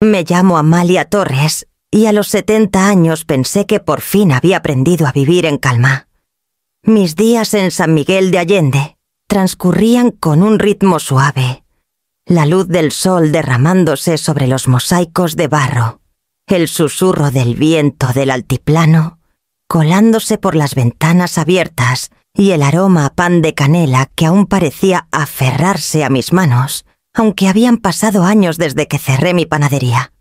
Me llamo Amalia Torres y a los 70 años pensé que por fin había aprendido a vivir en calma. Mis días en San Miguel de Allende transcurrían con un ritmo suave, la luz del sol derramándose sobre los mosaicos de barro, el susurro del viento del altiplano colándose por las ventanas abiertas y el aroma a pan de canela que aún parecía aferrarse a mis manos, aunque habían pasado años desde que cerré mi panadería.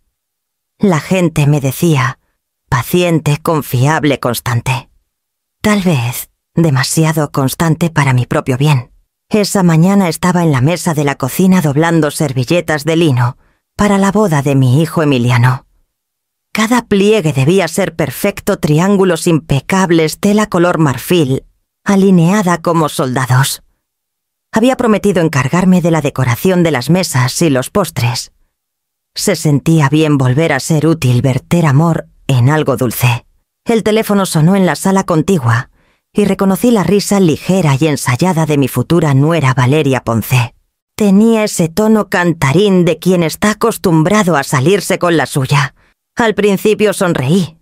La gente me decía, paciente, confiable, constante. Tal vez demasiado constante para mi propio bien. Esa mañana estaba en la mesa de la cocina doblando servilletas de lino para la boda de mi hijo Emiliano. Cada pliegue debía ser perfecto, triángulos impecables, tela color marfil, alineada como soldados. Había prometido encargarme de la decoración de las mesas y los postres. Se sentía bien volver a ser útil, verter amor en algo dulce. El teléfono sonó en la sala contigua y reconocí la risa ligera y ensayada de mi futura nuera Valeria Ponce. Tenía ese tono cantarín de quien está acostumbrado a salirse con la suya. Al principio sonreí.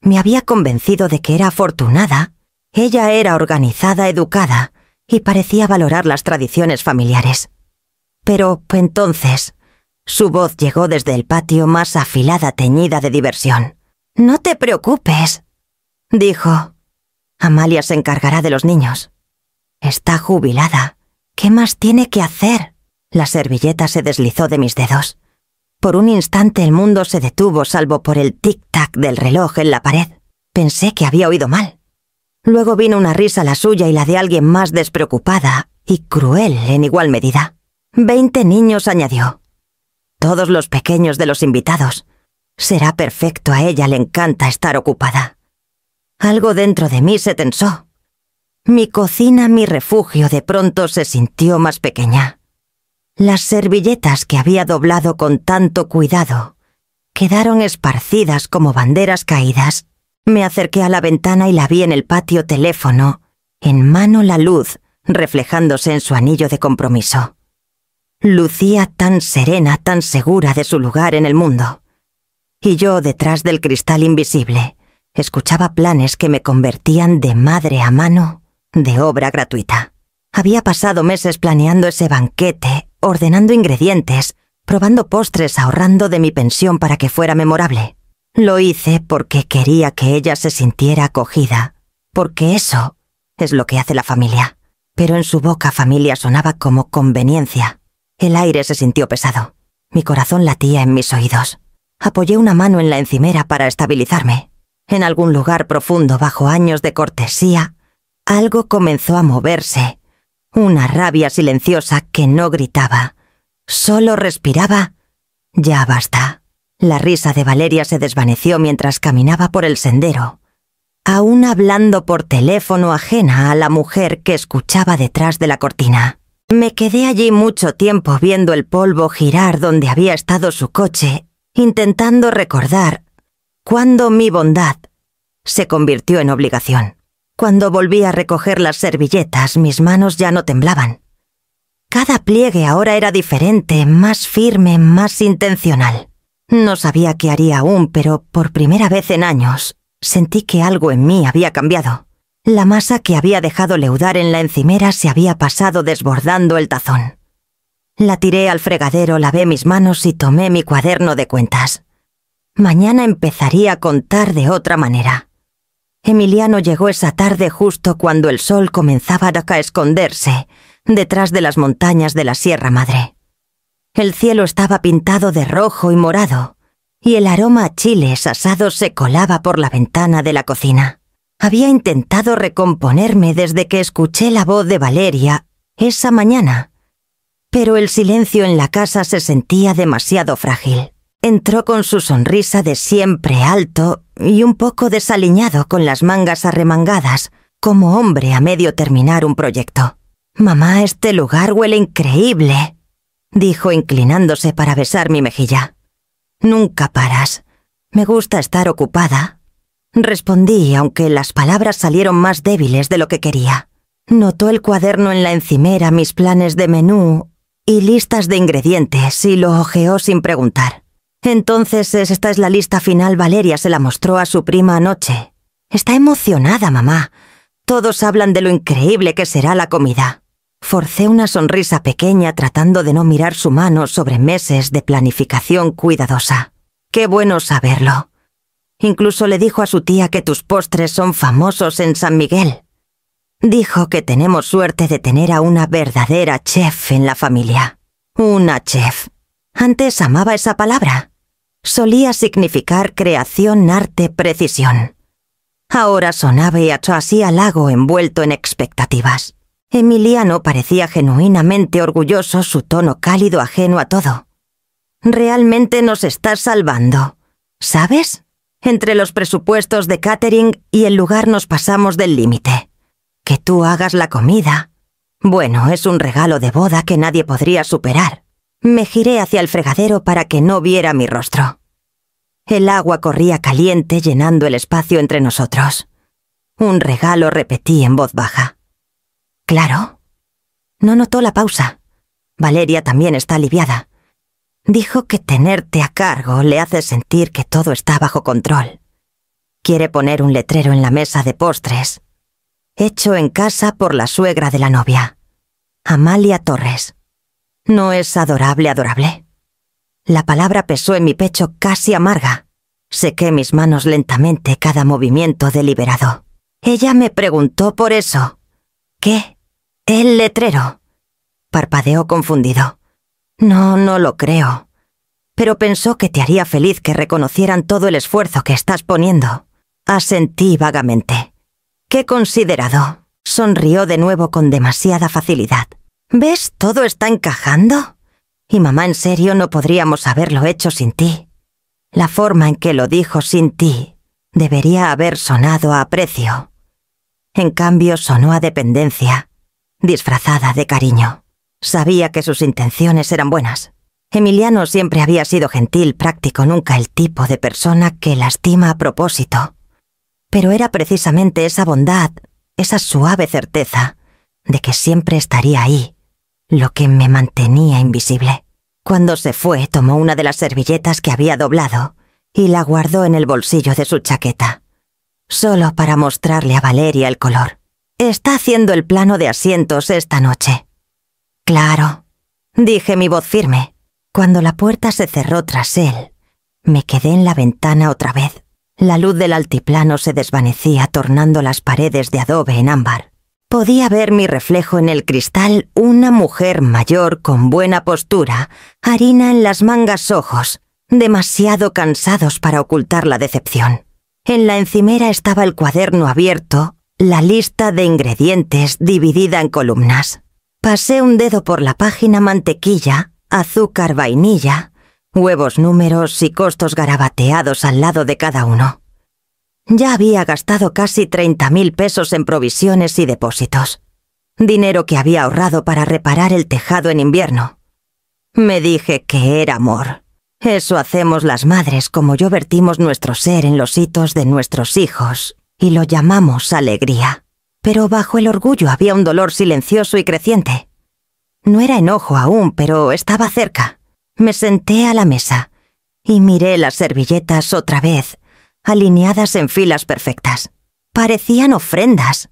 Me había convencido de que era afortunada. Ella era organizada, educada y parecía valorar las tradiciones familiares. Pero entonces su voz llegó desde el patio más afilada, teñida de diversión. «No te preocupes», dijo. «Amalia se encargará de los niños. Está jubilada. ¿Qué más tiene que hacer?» La servilleta se deslizó de mis dedos. Por un instante el mundo se detuvo salvo por el tic-tac del reloj en la pared. Pensé que había oído mal. Luego vino una risa, la suya y la de alguien más despreocupada y cruel en igual medida. 20 niños, añadió. Todos los pequeños de los invitados. Será perfecto, a ella le encanta estar ocupada. Algo dentro de mí se tensó. Mi cocina, mi refugio, de pronto se sintió más pequeña. Las servilletas que había doblado con tanto cuidado quedaron esparcidas como banderas caídas. Me acerqué a la ventana y la vi en el patio teléfono, en mano la luz, reflejándose en su anillo de compromiso. Lucía tan serena, tan segura de su lugar en el mundo. Y yo, detrás del cristal invisible, escuchaba planes que me convertían de madre a mano, de obra gratuita. Había pasado meses planeando ese banquete, ordenando ingredientes, probando postres, ahorrando de mi pensión para que fuera memorable. Lo hice porque quería que ella se sintiera acogida, porque eso es lo que hace la familia. Pero en su boca familia sonaba como conveniencia. El aire se sintió pesado. Mi corazón latía en mis oídos. Apoyé una mano en la encimera para estabilizarme. En algún lugar profundo, bajo años de cortesía, algo comenzó a moverse. Una rabia silenciosa que no gritaba. Solo respiraba. Ya basta. La risa de Valeria se desvaneció mientras caminaba por el sendero, aún hablando por teléfono, ajena a la mujer que escuchaba detrás de la cortina. Me quedé allí mucho tiempo viendo el polvo girar donde había estado su coche, intentando recordar cuándo mi bondad se convirtió en obligación. Cuando volví a recoger las servilletas, mis manos ya no temblaban. Cada pliegue ahora era diferente, más firme, más intencional. No sabía qué haría aún, pero por primera vez en años sentí que algo en mí había cambiado. La masa que había dejado leudar en la encimera se había pasado desbordando el tazón. La tiré al fregadero, lavé mis manos y tomé mi cuaderno de cuentas. Mañana empezaría a contar de otra manera. Emiliano llegó esa tarde justo cuando el sol comenzaba a esconderse detrás de las montañas de la Sierra Madre. El cielo estaba pintado de rojo y morado, y el aroma a chiles asados se colaba por la ventana de la cocina. Había intentado recomponerme desde que escuché la voz de Valeria esa mañana, pero el silencio en la casa se sentía demasiado frágil. Entró con su sonrisa de siempre alto y un poco desaliñado, con las mangas arremangadas, como hombre a medio terminar un proyecto. «Mamá, este lugar huele increíble», dijo inclinándose para besar mi mejilla. «Nunca paras. Me gusta estar ocupada», respondí, aunque las palabras salieron más débiles de lo que quería. Notó el cuaderno en la encimera, mis planes de menú y listas de ingredientes, y lo hojeó sin preguntar. Entonces, esta es la lista final. Valeria se la mostró a su prima anoche. Está emocionada, mamá. Todos hablan de lo increíble que será la comida. Forcé una sonrisa pequeña tratando de no mirar su mano sobre meses de planificación cuidadosa. Qué bueno saberlo. Incluso le dijo a su tía que tus postres son famosos en San Miguel. Dijo que tenemos suerte de tener a una verdadera chef en la familia. Una chef. Antes amaba esa palabra. Solía significar creación, arte, precisión. Ahora sonaba así halago envuelto en expectativas. Emiliano parecía genuinamente orgulloso, su tono cálido ajeno a todo. Realmente nos estás salvando, ¿sabes? Entre los presupuestos de catering y el lugar nos pasamos del límite. Que tú hagas la comida. Bueno, es un regalo de boda que nadie podría superar. Me giré hacia el fregadero para que no viera mi rostro. El agua corría caliente llenando el espacio entre nosotros. Un regalo, repetí en voz baja. Claro. No notó la pausa. Valeria también está aliviada. Dijo que tenerte a cargo le hace sentir que todo está bajo control. Quiere poner un letrero en la mesa de postres. Hecho en casa por la suegra de la novia. Amalia Torres. ¿No es adorable? La palabra pesó en mi pecho casi amarga. Sequé mis manos lentamente, cada movimiento deliberado. Ella me preguntó por eso. ¿Qué? ¿El letrero? Parpadeó confundido. No lo creo. Pero pensó que te haría feliz que reconocieran todo el esfuerzo que estás poniendo. Asentí vagamente. ¡Qué considerado! Sonrió de nuevo con demasiada facilidad. ¿Ves? Todo está encajando. Y mamá, en serio, no podríamos haberlo hecho sin ti. La forma en que lo dijo sin ti debería haber sonado a aprecio. En cambio, sonó a dependencia, disfrazada de cariño. Sabía que sus intenciones eran buenas. Emiliano siempre había sido gentil, práctico, nunca el tipo de persona que lastima a propósito. Pero era precisamente esa bondad, esa suave certeza de que siempre estaría ahí, lo que me mantenía invisible. Cuando se fue, tomó una de las servilletas que había doblado y la guardó en el bolsillo de su chaqueta, solo para mostrarle a Valeria el color. Está haciendo el plano de asientos esta noche. Claro, dije mi voz firme. Cuando la puerta se cerró tras él, me quedé en la ventana otra vez. La luz del altiplano se desvanecía, tornando las paredes de adobe en ámbar. Podía ver mi reflejo en el cristal, una mujer mayor con buena postura, harina en las mangas, ojos, demasiado cansados para ocultar la decepción. En la encimera estaba el cuaderno abierto, la lista de ingredientes dividida en columnas. Pasé un dedo por la página: mantequilla, azúcar, vainilla, huevos, números y costos garabateados al lado de cada uno. Ya había gastado casi 30.000 pesos en provisiones y depósitos. Dinero que había ahorrado para reparar el tejado en invierno. Me dije que era amor. Eso hacemos las madres, como yo vertimos nuestro ser en los hitos de nuestros hijos y lo llamamos alegría. Pero bajo el orgullo había un dolor silencioso y creciente. No era enojo aún, pero estaba cerca. Me senté a la mesa y miré las servilletas otra vez, alineadas en filas perfectas. Parecían ofrendas.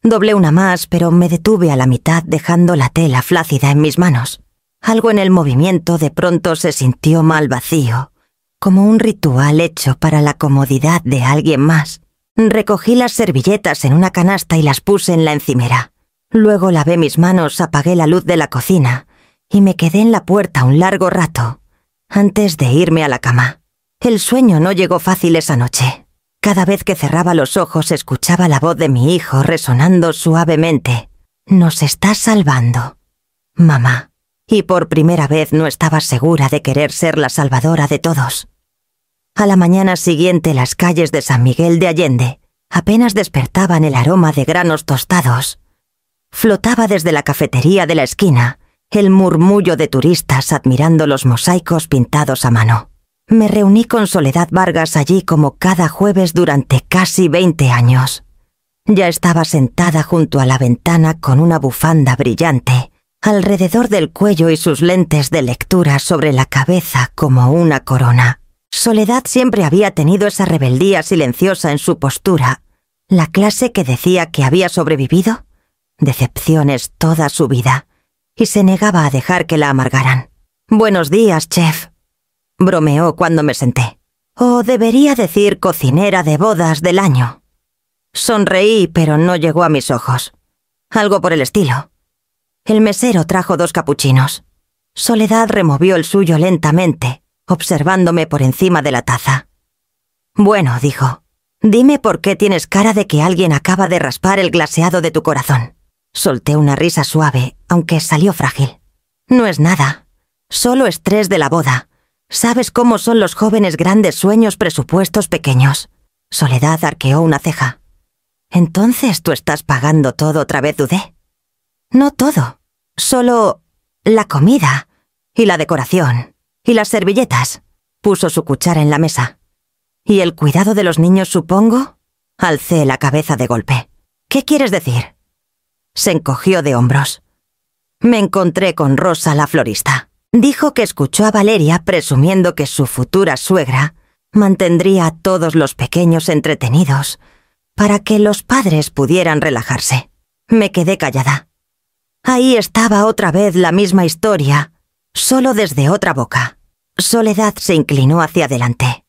Doblé una más, pero me detuve a la mitad, dejando la tela flácida en mis manos. Algo en el movimiento de pronto se sintió mal vacío, como un ritual hecho para la comodidad de alguien más. Recogí las servilletas en una canasta y las puse en la encimera. Luego lavé mis manos, apagué la luz de la cocina y me quedé en la puerta un largo rato, antes de irme a la cama. El sueño no llegó fácil esa noche. Cada vez que cerraba los ojos escuchaba la voz de mi hijo resonando suavemente. «Nos estás salvando, mamá». Y por primera vez no estaba segura de querer ser la salvadora de todos. A la mañana siguiente, las calles de San Miguel de Allende apenas despertaban el aroma de granos tostados. Flotaba desde la cafetería de la esquina el murmullo de turistas admirando los mosaicos pintados a mano. Me reuní con Soledad Vargas allí como cada jueves durante casi 20 años. Ya estaba sentada junto a la ventana con una bufanda brillante, alrededor del cuello y sus lentes de lectura sobre la cabeza como una corona. Soledad siempre había tenido esa rebeldía silenciosa en su postura, la clase que decía que había sobrevivido decepciones toda su vida, y se negaba a dejar que la amargaran. «Buenos días, chef», bromeó cuando me senté. «O debería decir cocinera de bodas del año». Sonreí, pero no llegó a mis ojos. Algo por el estilo. El mesero trajo 2 capuchinos. Soledad removió el suyo lentamente, observándome por encima de la taza. «Bueno», dijo, «dime por qué tienes cara de que alguien acaba de raspar el glaseado de tu corazón». Solté una risa suave, aunque salió frágil. «No es nada. Solo estrés de la boda. ¿Sabes cómo son los jóvenes grandes sueños presupuestos pequeños?» Soledad arqueó una ceja. «¿Entonces tú estás pagando todo otra vez, dudé?» «No todo. Solo la comida y la decoración y las servilletas». Puso su cuchara en la mesa. «¿Y el cuidado de los niños, supongo?» Alcé la cabeza de golpe. «¿Qué quieres decir?» Se encogió de hombros. «Me encontré con Rosa, la florista. Dijo que escuchó a Valeria presumiendo que su futura suegra mantendría a todos los pequeños entretenidos para que los padres pudieran relajarse». Me quedé callada. Ahí estaba otra vez la misma historia, solo desde otra boca. Soledad se inclinó hacia adelante.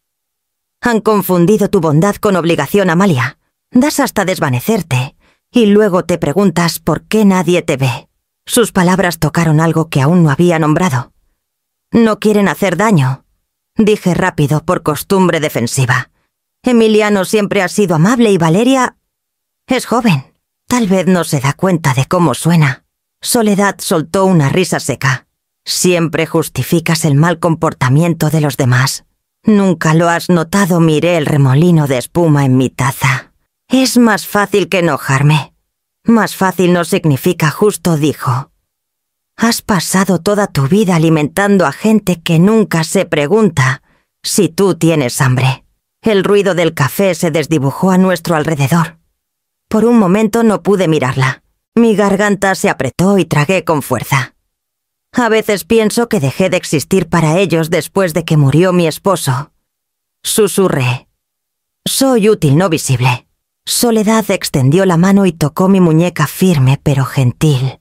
«Han confundido tu bondad con obligación, Amalia. Das hasta desvanecerte, y luego te preguntas por qué nadie te ve». Sus palabras tocaron algo que aún no había nombrado. «No quieren hacer daño», dije rápido por costumbre defensiva. «Emiliano siempre ha sido amable y Valeria es joven. Tal vez no se da cuenta de cómo suena». Soledad soltó una risa seca. «Siempre justificas el mal comportamiento de los demás. ¿Nunca lo has notado?» Miré el remolino de espuma en mi taza. «Es más fácil que enojarme». «Más fácil no significa justo», dijo. «Has pasado toda tu vida alimentando a gente que nunca se pregunta si tú tienes hambre». El ruido del café se desdibujó a nuestro alrededor. Por un momento no pude mirarla. Mi garganta se apretó y tragué con fuerza. «A veces pienso que dejé de existir para ellos después de que murió mi esposo». Susurré. «Soy útil, no visible». Soledad extendió la mano y tocó mi muñeca firme pero gentil.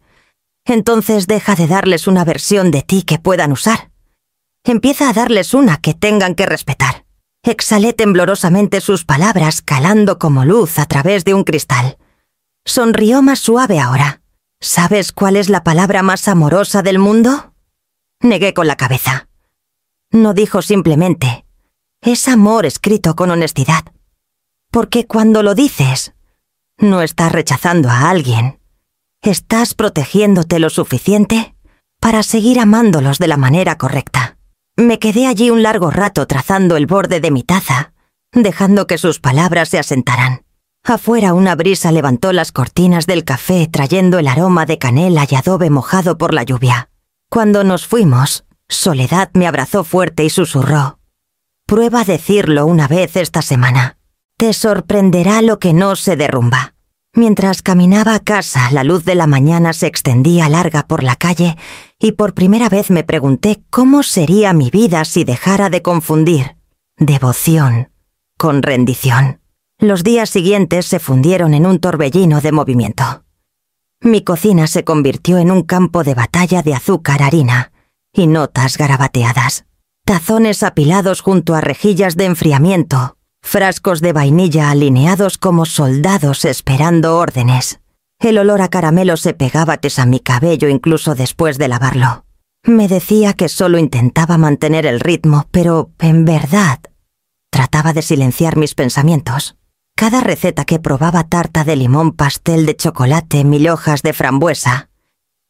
«Entonces deja de darles una versión de ti que puedan usar. Empieza a darles una que tengan que respetar». Exhalé temblorosamente sus palabras, calando como luz a través de un cristal. Sonrió más suave ahora. «¿Sabes cuál es la palabra más amorosa del mundo?» Negué con la cabeza. No dijo simplemente. «Es amor escrito con honestidad». Porque cuando lo dices, no estás rechazando a alguien. Estás protegiéndote lo suficiente para seguir amándolos de la manera correcta. Me quedé allí un largo rato trazando el borde de mi taza, dejando que sus palabras se asentaran. Afuera una brisa levantó las cortinas del café trayendo el aroma de canela y adobe mojado por la lluvia. Cuando nos fuimos, Soledad me abrazó fuerte y susurró. «Prueba a decirlo una vez esta semana. Te sorprenderá lo que no se derrumba». Mientras caminaba a casa, la luz de la mañana se extendía larga por la calle y por primera vez me pregunté cómo sería mi vida si dejara de confundir devoción con rendición. Los días siguientes se fundieron en un torbellino de movimiento. Mi cocina se convirtió en un campo de batalla de azúcar, harina y notas garabateadas. Tazones apilados junto a rejillas de enfriamiento, frascos de vainilla alineados como soldados esperando órdenes. El olor a caramelo se pegaba a mi cabello incluso después de lavarlo. Me decía que solo intentaba mantener el ritmo, pero en verdad trataba de silenciar mis pensamientos. Cada receta que probaba, tarta de limón, pastel de chocolate, 1000 hojas de frambuesa,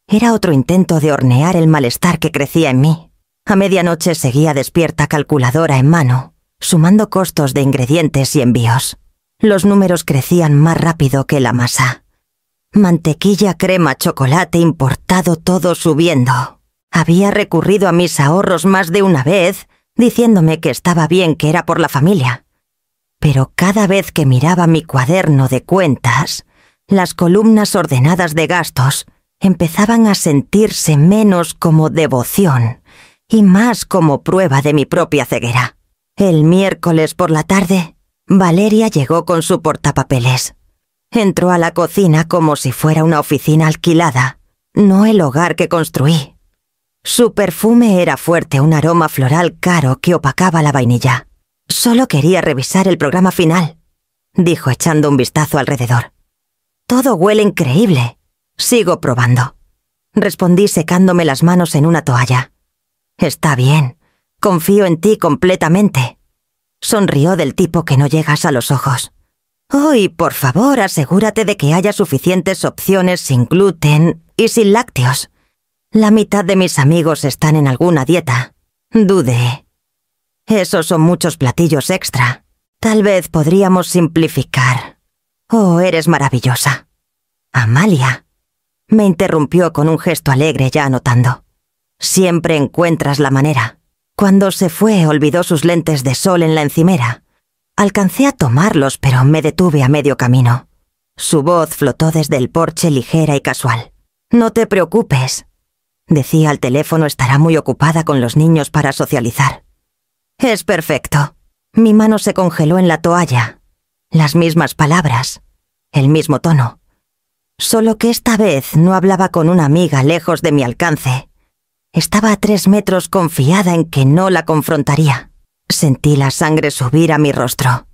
era otro intento de hornear el malestar que crecía en mí. A medianoche seguía despierta, calculadora en mano, sumando costos de ingredientes y envíos. Los números crecían más rápido que la masa. Mantequilla, crema, chocolate importado, todo subiendo. Había recurrido a mis ahorros más de una vez, diciéndome que estaba bien, que era por la familia. Pero cada vez que miraba mi cuaderno de cuentas, las columnas ordenadas de gastos empezaban a sentirse menos como devoción y más como prueba de mi propia ceguera. El miércoles por la tarde, Valeria llegó con su portapapeles. Entró a la cocina como si fuera una oficina alquilada, no el hogar que construí. Su perfume era fuerte, un aroma floral caro que opacaba la vainilla. «Solo quería revisar el programa final», dijo echando un vistazo alrededor. «Todo huele increíble. Sigo probando», respondí secándome las manos en una toalla. «Está bien. Confío en ti completamente», sonrió del tipo que no llegas a los ojos. «Oh, y por favor, asegúrate de que haya suficientes opciones sin gluten y sin lácteos. La mitad de mis amigos están en alguna dieta. Dudé. Esos son muchos platillos extra. Tal vez podríamos simplificar. Oh, eres maravillosa». «Amalia», me interrumpió con un gesto alegre ya anotando. «Siempre encuentras la manera». Cuando se fue, olvidó sus lentes de sol en la encimera. Alcancé a tomarlos, pero me detuve a medio camino. Su voz flotó desde el porche ligera y casual. «No te preocupes», decía al teléfono, «estará muy ocupada con los niños para socializar». «Es perfecto». Mi mano se congeló en la toalla. Las mismas palabras, el mismo tono. Solo que esta vez no hablaba con una amiga lejos de mi alcance. Estaba a 3 metros confiada en que no la confrontaría. Sentí la sangre subir a mi rostro.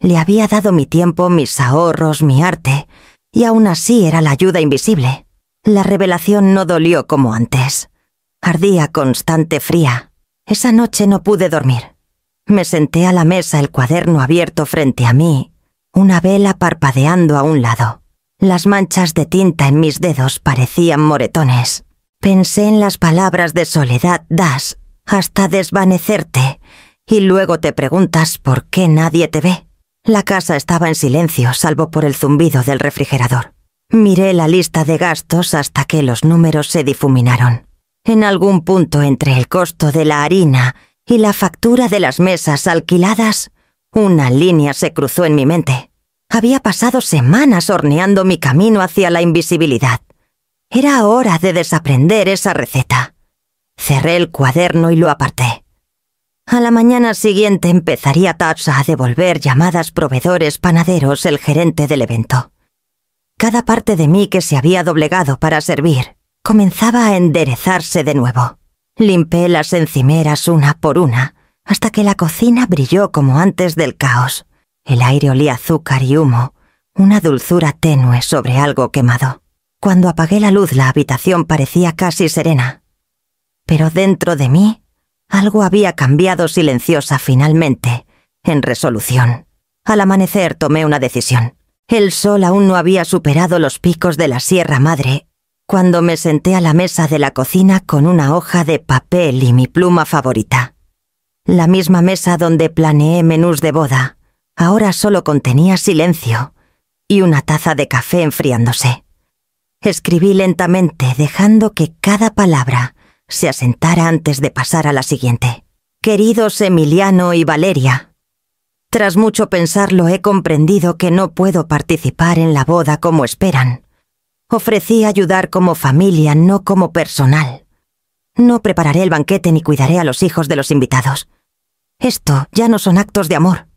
Le había dado mi tiempo, mis ahorros, mi arte, y aún así era la ayuda invisible. La revelación no dolió como antes. Ardía constante fría. Esa noche no pude dormir. Me senté a la mesa, el cuaderno abierto frente a mí, una vela parpadeando a un lado. Las manchas de tinta en mis dedos parecían moretones. Pensé en las palabras de Soledad Das hasta desvanecerte, y luego te preguntas por qué nadie te ve. La casa estaba en silencio, salvo por el zumbido del refrigerador. Miré la lista de gastos hasta que los números se difuminaron. En algún punto entre el costo de la harina y la factura de las mesas alquiladas, una línea se cruzó en mi mente. Había pasado semanas horneando mi camino hacia la invisibilidad. Era hora de desaprender esa receta. Cerré el cuaderno y lo aparté. A la mañana siguiente empezaría Tatsa a devolver llamadas, proveedores, panaderos, el gerente del evento. Cada parte de mí que se había doblegado para servir comenzaba a enderezarse de nuevo. Limpé las encimeras una por una, hasta que la cocina brilló como antes del caos. El aire olía a azúcar y humo, una dulzura tenue sobre algo quemado. Cuando apagué la luz, la habitación parecía casi serena. Pero dentro de mí, algo había cambiado silenciosa finalmente, en resolución. Al amanecer tomé una decisión. El sol aún no había superado los picos de la Sierra Madre, cuando me senté a la mesa de la cocina con una hoja de papel y mi pluma favorita. La misma mesa donde planeé menús de boda, ahora solo contenía silencio y una taza de café enfriándose. Escribí lentamente, dejando que cada palabra se asentara antes de pasar a la siguiente. Queridos Emiliano y Valeria, tras mucho pensarlo he comprendido que no puedo participar en la boda como esperan. Ofrecí ayudar como familia, no como personal. No prepararé el banquete ni cuidaré a los hijos de los invitados. Esto ya no son actos de amor.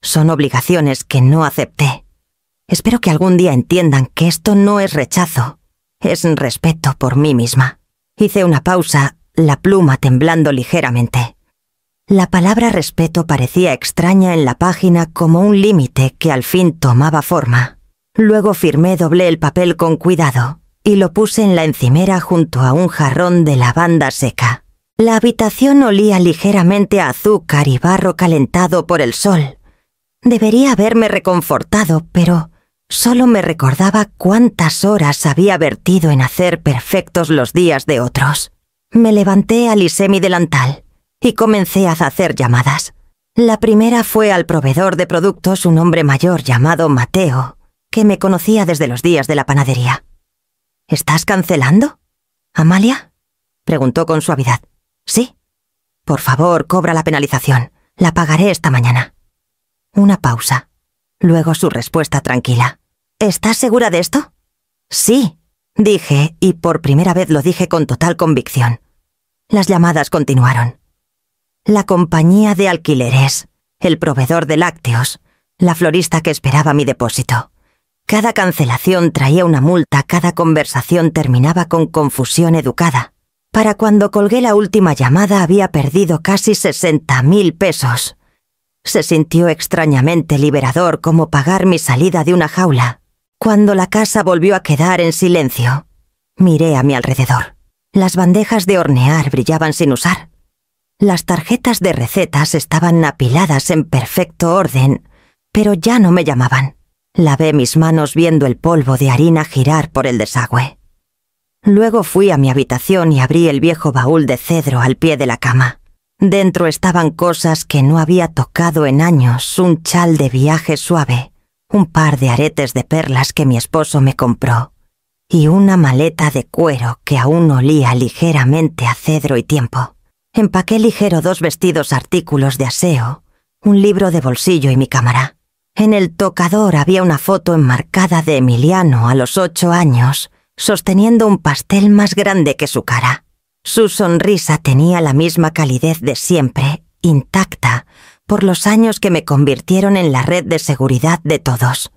Son obligaciones que no acepté. Espero que algún día entiendan que esto no es rechazo, es respeto por mí misma. Hice una pausa, la pluma temblando ligeramente. La palabra respeto parecía extraña en la página, como un límite que al fin tomaba forma. Luego firmé, doblé el papel con cuidado y lo puse en la encimera junto a un jarrón de lavanda seca. La habitación olía ligeramente a azúcar y barro calentado por el sol. Debería haberme reconfortado, pero solo me recordaba cuántas horas había vertido en hacer perfectos los días de otros. Me levanté, alisé mi delantal y comencé a hacer llamadas. La primera fue al proveedor de productos, un hombre mayor llamado Mateo, que me conocía desde los días de la panadería. ¿Estás cancelando, Amalia?, preguntó con suavidad. Sí. Por favor, cobra la penalización. La pagaré esta mañana. Una pausa. Luego su respuesta tranquila. ¿Estás segura de esto? Sí, dije, y por primera vez lo dije con total convicción. Las llamadas continuaron. La compañía de alquileres, el proveedor de lácteos, la florista que esperaba mi depósito. Cada cancelación traía una multa, cada conversación terminaba con confusión educada. Para cuando colgué la última llamada había perdido casi 60.000 pesos. Se sintió extrañamente liberador como pagar mi salida de una jaula. Cuando la casa volvió a quedar en silencio, miré a mi alrededor. Las bandejas de hornear brillaban sin usar. Las tarjetas de recetas estaban apiladas en perfecto orden, pero ya no me llamaban. Lavé mis manos viendo el polvo de harina girar por el desagüe. Luego fui a mi habitación y abrí el viejo baúl de cedro al pie de la cama. Dentro estaban cosas que no había tocado en años, un chal de viaje suave, un par de aretes de perlas que mi esposo me compró, y una maleta de cuero que aún olía ligeramente a cedro y tiempo. Empaqué ligero 2 vestidos artículos de aseo, un libro de bolsillo y mi cámara. En el tocador había una foto enmarcada de Emiliano a los 8 años, sosteniendo un pastel más grande que su cara. Su sonrisa tenía la misma calidez de siempre, intacta, por los años que me convirtieron en la red de seguridad de todos.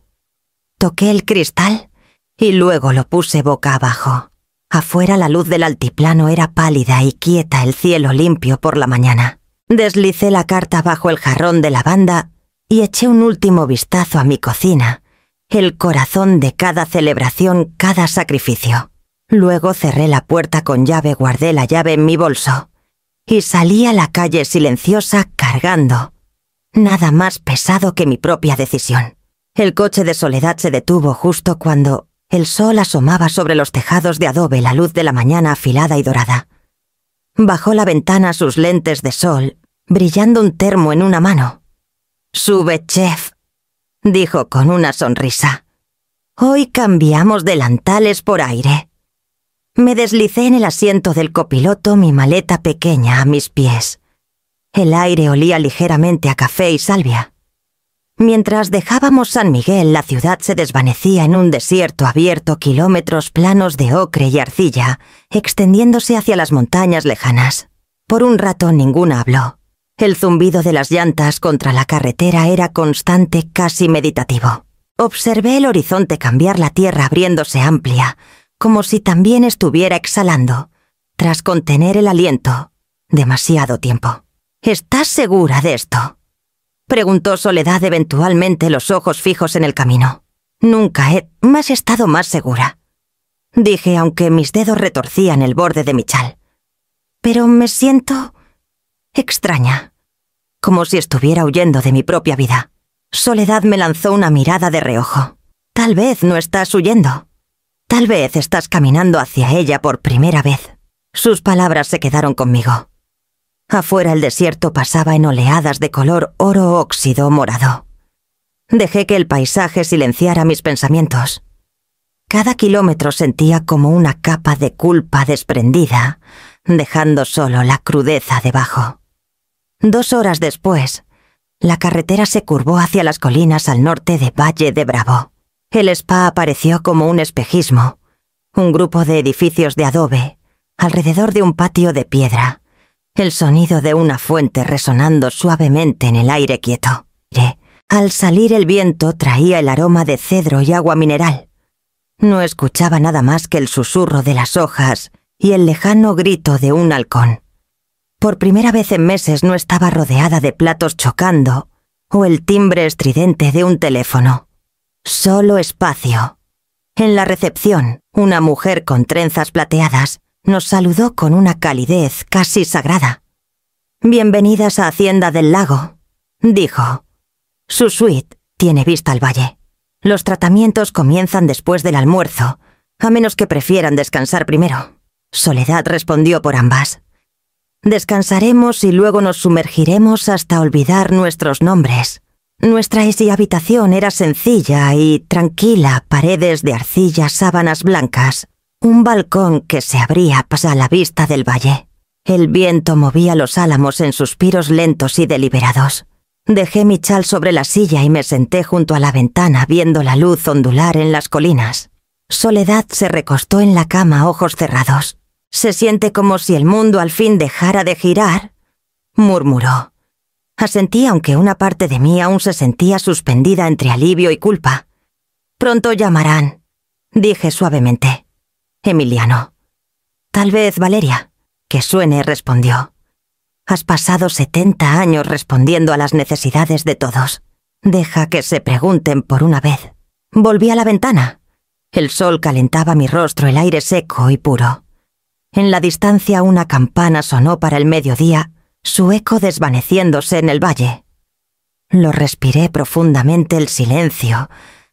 Toqué el cristal y luego lo puse boca abajo. Afuera la luz del altiplano era pálida y quieta, el cielo limpio por la mañana. Deslicé la carta bajo el jarrón de lavanda y eché un último vistazo a mi cocina, el corazón de cada celebración, cada sacrificio. Luego cerré la puerta con llave, guardé la llave en mi bolso y salí a la calle silenciosa cargando. Nada más pesado que mi propia decisión. El coche de Soledad se detuvo justo cuando el sol asomaba sobre los tejados de adobe, la luz de la mañana afilada y dorada. Bajó la ventana sus lentes de sol, brillando un termo en una mano. «Sube, chef», dijo con una sonrisa. «Hoy cambiamos delantales por aire». Me deslicé en el asiento del copiloto, mi maleta pequeña a mis pies. El aire olía ligeramente a café y salvia. Mientras dejábamos San Miguel, la ciudad se desvanecía en un desierto abierto, kilómetros planos de ocre y arcilla, extendiéndose hacia las montañas lejanas. Por un rato ninguna habló. El zumbido de las llantas contra la carretera era constante, casi meditativo. Observé el horizonte cambiar, la tierra abriéndose amplia, como si también estuviera exhalando, tras contener el aliento demasiado tiempo. «¿Estás segura de esto?», preguntó Soledad, eventualmente los ojos fijos en el camino. «Nunca he estado más segura», dije, aunque mis dedos retorcían el borde de mi chal. «Pero me siento extraña, como si estuviera huyendo de mi propia vida». Soledad me lanzó una mirada de reojo. «Tal vez no estás huyendo. Tal vez estás caminando hacia ella por primera vez». Sus palabras se quedaron conmigo. Afuera el desierto pasaba en oleadas de color oro óxido morado. Dejé que el paisaje silenciara mis pensamientos. Cada kilómetro sentía como una capa de culpa desprendida, dejando solo la crudeza debajo. 2 horas después, la carretera se curvó hacia las colinas al norte de Valle de Bravo. El spa apareció como un espejismo, un grupo de edificios de adobe, alrededor de un patio de piedra, el sonido de una fuente resonando suavemente en el aire quieto. Al salir el viento traía el aroma de cedro y agua mineral. No escuchaba nada más que el susurro de las hojas y el lejano grito de un halcón. Por primera vez en meses no estaba rodeada de platos chocando o el timbre estridente de un teléfono. Solo espacio. En la recepción, una mujer con trenzas plateadas nos saludó con una calidez casi sagrada. «Bienvenidas a Hacienda del Lago», dijo. «Su suite tiene vista al valle. Los tratamientos comienzan después del almuerzo, a menos que prefieran descansar primero». Soledad respondió por ambas. «Descansaremos y luego nos sumergiremos hasta olvidar nuestros nombres». Nuestra habitación era sencilla y tranquila, paredes de arcilla, sábanas blancas, un balcón que se abría a la vista del valle. El viento movía los álamos en suspiros lentos y deliberados. Dejé mi chal sobre la silla y me senté junto a la ventana viendo la luz ondular en las colinas. Soledad se recostó en la cama, ojos cerrados. «Se siente como si el mundo al fin dejara de girar», murmuró. Asentí, aunque una parte de mí aún se sentía suspendida entre alivio y culpa. «Pronto llamarán», dije suavemente. «Emiliano». «Tal vez Valeria». «Que suene», respondió. «Has pasado 70 años respondiendo a las necesidades de todos. Deja que se pregunten por una vez». Volví a la ventana. El sol calentaba mi rostro, el aire seco y puro. En la distancia una campana sonó para el mediodía, su eco desvaneciéndose en el valle. Lo respiré profundamente, el silencio,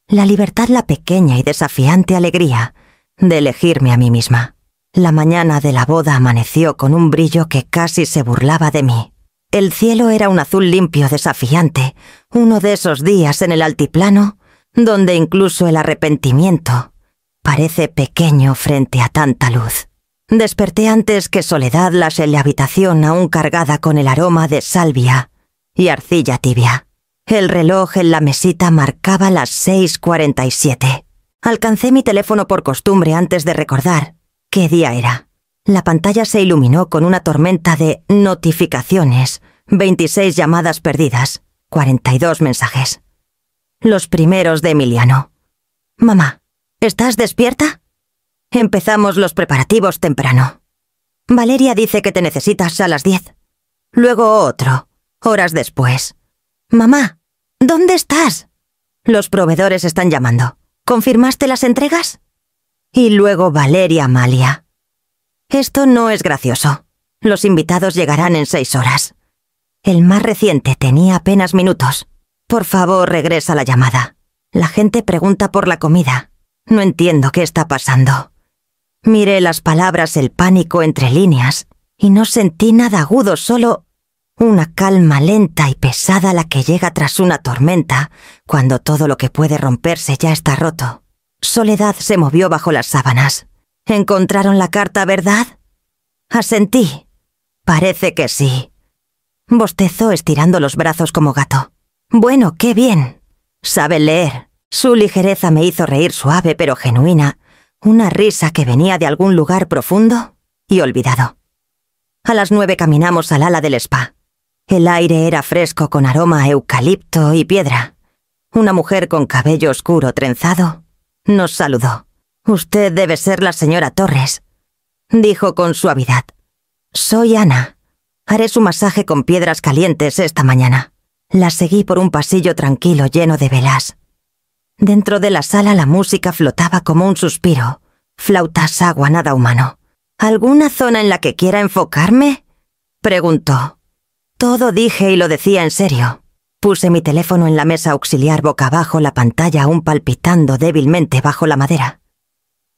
la libertad, la pequeña y desafiante alegría de elegirme a mí misma. La mañana de la boda amaneció con un brillo que casi se burlaba de mí. El cielo era un azul limpio, desafiante, uno de esos días en el altiplano donde incluso el arrepentimiento parece pequeño frente a tanta luz. Desperté antes que Soledad, en la habitación aún cargada con el aroma de salvia y arcilla tibia. El reloj en la mesita marcaba las 6:47. Alcancé mi teléfono por costumbre antes de recordar qué día era. La pantalla se iluminó con una tormenta de notificaciones, 26 llamadas perdidas, 42 mensajes. Los primeros de Emiliano. «Mamá, ¿estás despierta?» Empezamos los preparativos temprano. «Valeria dice que te necesitas a las 10. Luego otro, horas después. «Mamá, ¿dónde estás?» «Los proveedores están llamando. ¿Confirmaste las entregas?» Y luego Valeria Amalia. «Esto no es gracioso. Los invitados llegarán en 6 horas. El más reciente tenía apenas minutos. Por favor, regresa la llamada. La gente pregunta por la comida. No entiendo qué está pasando». Miré las palabras, el pánico entre líneas, y no sentí nada agudo, solo una calma lenta y pesada, la que llega tras una tormenta, cuando todo lo que puede romperse ya está roto. Soledad se movió bajo las sábanas. «¿Encontraron la carta, verdad?» Asentí. «Parece que sí». Bostezó estirando los brazos como gato. «Bueno, qué bien. Sabe leer». Su ligereza me hizo reír, suave pero genuina, una risa que venía de algún lugar profundo y olvidado. A las 9 caminamos al ala del spa. El aire era fresco, con aroma a eucalipto y piedra. Una mujer con cabello oscuro trenzado nos saludó. «Usted debe ser la señora Torres», dijo con suavidad. «Soy Ana. Haré su masaje con piedras calientes esta mañana». La seguí por un pasillo tranquilo lleno de velas. Dentro de la sala la música flotaba como un suspiro. Flautas, agua, nada humano. «¿Alguna zona en la que quiera enfocarme?», preguntó. Todo dije, y lo decía en serio. Puse mi teléfono en la mesa auxiliar boca abajo, la pantalla aún palpitando débilmente bajo la madera.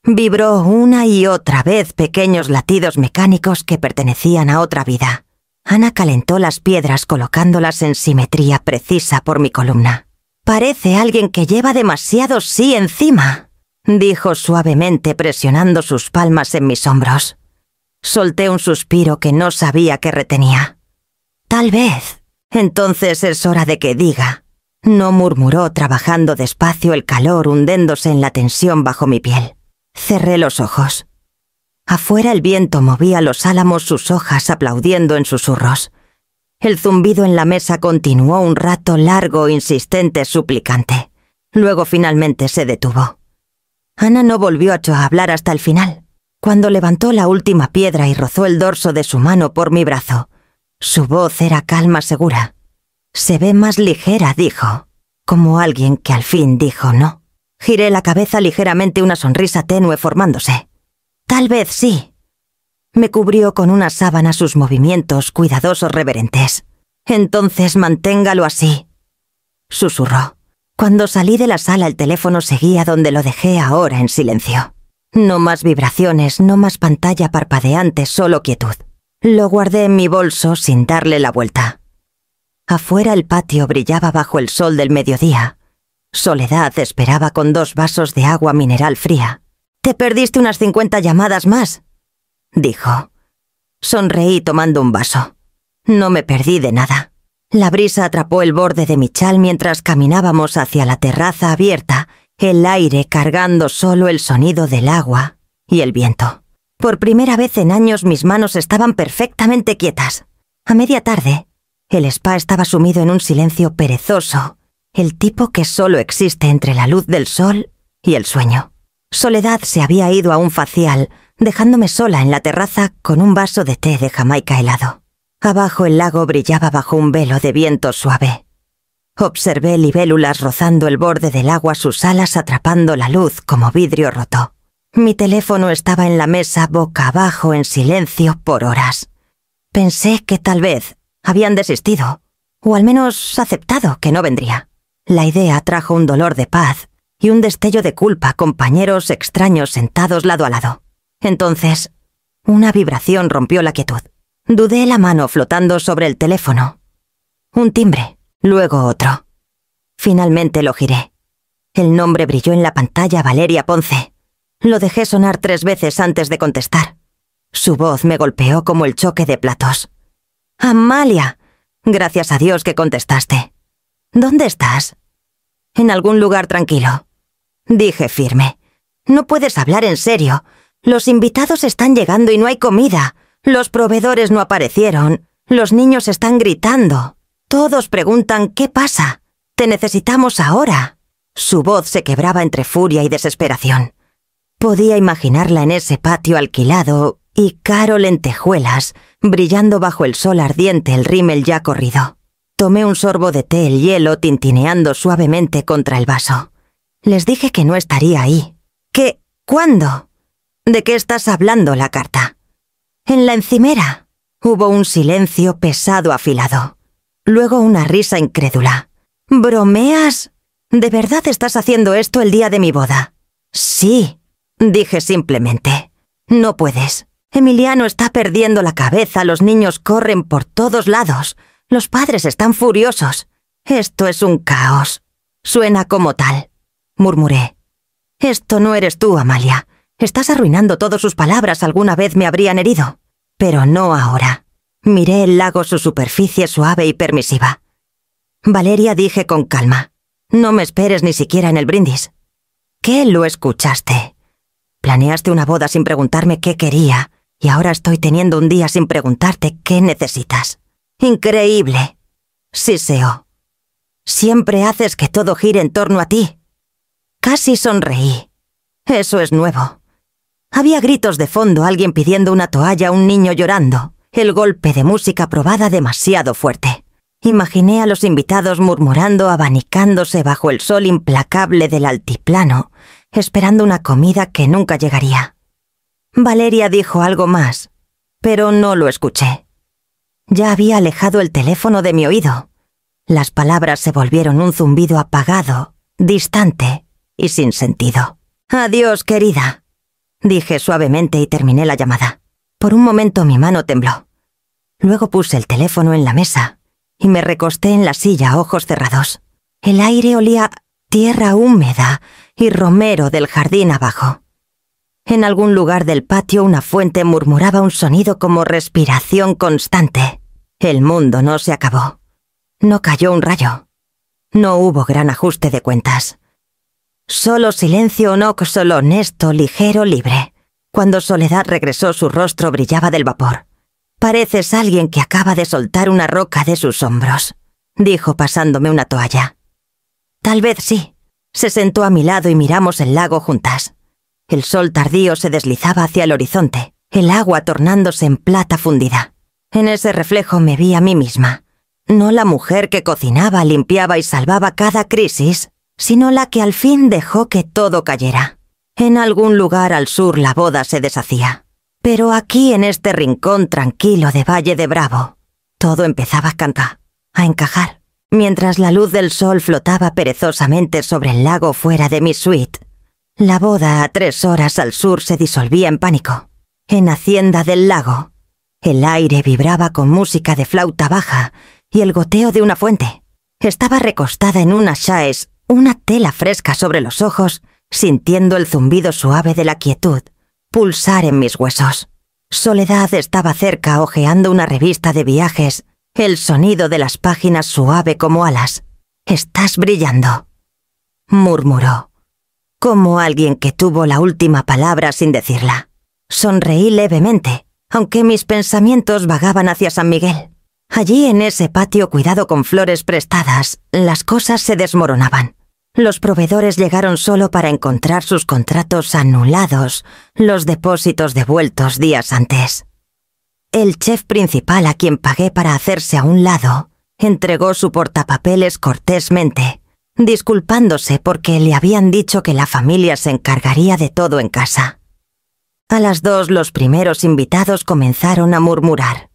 Vibró una y otra vez, pequeños latidos mecánicos que pertenecían a otra vida. Ana calentó las piedras colocándolas en simetría precisa por mi columna. «Parece alguien que lleva demasiado sí encima», dijo suavemente, presionando sus palmas en mis hombros. Solté un suspiro que no sabía que retenía. «Tal vez. Entonces es hora de que diga», no murmuró, trabajando despacio, el calor hundiéndose en la tensión bajo mi piel. Cerré los ojos. Afuera el viento movía los álamos, sus hojas aplaudiendo en susurros. El zumbido en la mesa continuó un rato largo, insistente, suplicante. Luego finalmente se detuvo. Ana no volvió a hablar hasta el final, cuando levantó la última piedra y rozó el dorso de su mano por mi brazo. Su voz era calma, segura. «Se ve más ligera», dijo, como alguien que al fin dijo no. Giré la cabeza ligeramente, una sonrisa tenue formándose. «Tal vez sí». Me cubrió con una sábana, sus movimientos cuidadosos, reverentes. «Entonces manténgalo así», susurró. Cuando salí de la sala el teléfono seguía donde lo dejé, ahora en silencio. No más vibraciones, no más pantalla parpadeante, solo quietud. Lo guardé en mi bolso sin darle la vuelta. Afuera el patio brillaba bajo el sol del mediodía. Soledad esperaba con 2 vasos de agua mineral fría. «Te perdiste unas 50 llamadas más», dijo. Sonreí tomando un vaso. No me perdí de nada. La brisa atrapó el borde de mi chal mientras caminábamos hacia la terraza abierta, el aire cargando solo el sonido del agua y el viento. Por primera vez en años mis manos estaban perfectamente quietas. A media tarde, el spa estaba sumido en un silencio perezoso, el tipo que solo existe entre la luz del sol y el sueño. Soledad se había ido a un facial, dejándome sola en la terraza con un vaso de té de Jamaica helado. Abajo el lago brillaba bajo un velo de viento suave. Observé libélulas rozando el borde del agua, sus alas atrapando la luz como vidrio roto. Mi teléfono estaba en la mesa boca abajo en silencio por horas. Pensé que tal vez habían desistido, o al menos aceptado que no vendría. La idea trajo un dolor de paz y un destello de culpa, compañeros extraños sentados lado a lado. Entonces, una vibración rompió la quietud. Dudé la mano flotando sobre el teléfono. Un timbre, luego otro. Finalmente lo giré. El nombre brilló en la pantalla: Valeria Ponce. Lo dejé sonar 3 veces antes de contestar. Su voz me golpeó como el choque de platos. «Amalia, gracias a Dios que contestaste. ¿Dónde estás?» «En algún lugar tranquilo», dije firme. «No puedes hablar en serio. Los invitados están llegando y no hay comida. Los proveedores no aparecieron. Los niños están gritando. Todos preguntan ¿qué pasa? Te necesitamos ahora». Su voz se quebraba entre furia y desesperación. Podía imaginarla en ese patio alquilado y caro lentejuelas, brillando bajo el sol ardiente, el rímel ya corrido. Tomé un sorbo de té, el hielo tintineando suavemente contra el vaso. Les dije que no estaría ahí. ¿Qué? ¿Cuándo? ¿De qué estás hablando, la carta? En la encimera. Hubo un silencio pesado afilado. Luego una risa incrédula. ¿Bromeas? ¿De verdad estás haciendo esto el día de mi boda? Sí, dije simplemente. No puedes. Emiliano está perdiendo la cabeza, los niños corren por todos lados. Los padres están furiosos. Esto es un caos. Suena como tal, murmuré. Esto no eres tú, Amalia. Estás arruinando todas sus palabras, alguna vez me habrían herido. Pero no ahora. Miré el lago, su superficie suave y permisiva. Valeria, dije con calma. No me esperes ni siquiera en el brindis. ¿Qué lo escuchaste? Planeaste una boda sin preguntarme qué quería, y ahora estoy teniendo un día sin preguntarte qué necesitas. Increíble. Siseó. Siempre haces que todo gire en torno a ti. Casi sonreí. Eso es nuevo. Había gritos de fondo, alguien pidiendo una toalla, un niño llorando, el golpe de música probada demasiado fuerte. Imaginé a los invitados murmurando, abanicándose bajo el sol implacable del altiplano, esperando una comida que nunca llegaría. Valeria dijo algo más, pero no lo escuché. Ya había alejado el teléfono de mi oído. Las palabras se volvieron un zumbido apagado, distante y sin sentido. «Adiós, querida», dije suavemente y terminé la llamada. Por un momento mi mano tembló. Luego puse el teléfono en la mesa y me recosté en la silla, ojos cerrados. El aire olía tierra húmeda y romero del jardín abajo. En algún lugar del patio una fuente murmuraba un sonido como respiración constante. El mundo no se acabó. No cayó un rayo. No hubo gran ajuste de cuentas. Solo silencio, no solo honesto, ligero, libre. Cuando Soledad regresó, su rostro brillaba del vapor. «Pareces alguien que acaba de soltar una roca de sus hombros», dijo pasándome una toalla. «Tal vez sí». Se sentó a mi lado y miramos el lago juntas. El sol tardío se deslizaba hacia el horizonte, el agua tornándose en plata fundida. En ese reflejo me vi a mí misma. No la mujer que cocinaba, limpiaba y salvaba cada crisis, sino la que al fin dejó que todo cayera. En algún lugar al sur la boda se deshacía. Pero aquí, en este rincón tranquilo de Valle de Bravo, todo empezaba a cantar, a encajar. Mientras la luz del sol flotaba perezosamente sobre el lago fuera de mi suite, la boda a 3 horas al sur se disolvía en pánico. En Hacienda del Lago, el aire vibraba con música de flauta baja y el goteo de una fuente. Estaba recostada en una chaise, una tela fresca sobre los ojos, sintiendo el zumbido suave de la quietud pulsar en mis huesos. Soledad estaba cerca hojeando una revista de viajes, el sonido de las páginas suave como alas. «Estás brillando», murmuró. como alguien que tuvo la última palabra sin decirla. Sonreí levemente, aunque mis pensamientos vagaban hacia San Miguel. Allí, en ese patio cuidado con flores prestadas, las cosas se desmoronaban. Los proveedores llegaron solo para encontrar sus contratos anulados, los depósitos devueltos días antes. El chef principal, a quien pagué para hacerse a un lado, entregó su portapapeles cortésmente, disculpándose porque le habían dicho que la familia se encargaría de todo en casa. A las 2 los primeros invitados comenzaron a murmurar.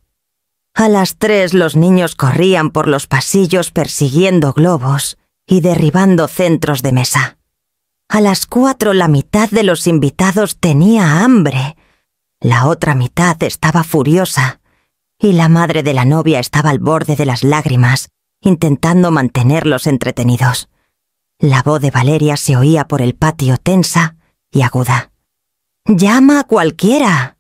A las 3 los niños corrían por los pasillos persiguiendo globos y derribando centros de mesa. A las 4 la mitad de los invitados tenía hambre, la otra mitad estaba furiosa, y la madre de la novia estaba al borde de las lágrimas, intentando mantenerlos entretenidos. La voz de Valeria se oía por el patio tensa y aguda. «¡Llama a cualquiera!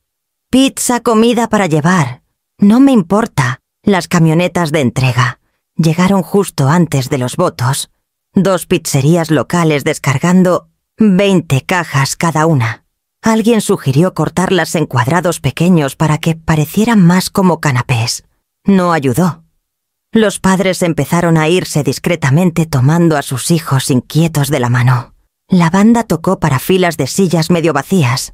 Pizza, comida para llevar. No me importa». Las camionetas de entrega llegaron justo antes de los votos. 2 pizzerías locales descargando 20 cajas cada una. Alguien sugirió cortarlas en cuadrados pequeños para que parecieran más como canapés. No ayudó. Los padres empezaron a irse discretamente tomando a sus hijos inquietos de la mano. La banda tocó para filas de sillas medio vacías.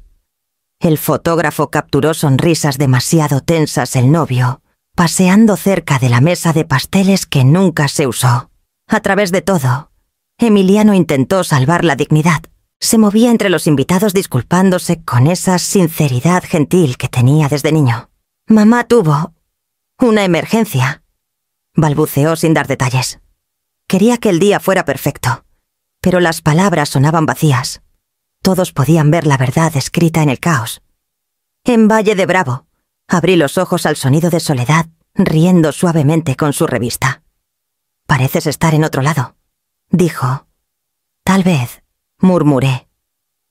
El fotógrafo capturó sonrisas demasiado tensas el novio, paseando cerca de la mesa de pasteles que nunca se usó. A través de todo, Emiliano intentó salvar la dignidad. Se movía entre los invitados disculpándose con esa sinceridad gentil que tenía desde niño. «Mamá tuvo una emergencia», balbuceó sin dar detalles. Quería que el día fuera perfecto, pero las palabras sonaban vacías. Todos podían ver la verdad escrita en el caos. En Valle de Bravo, abrí los ojos al sonido de Soledad, riendo suavemente con su revista. «Pareces estar en otro lado», dijo. «Tal vez», murmuré.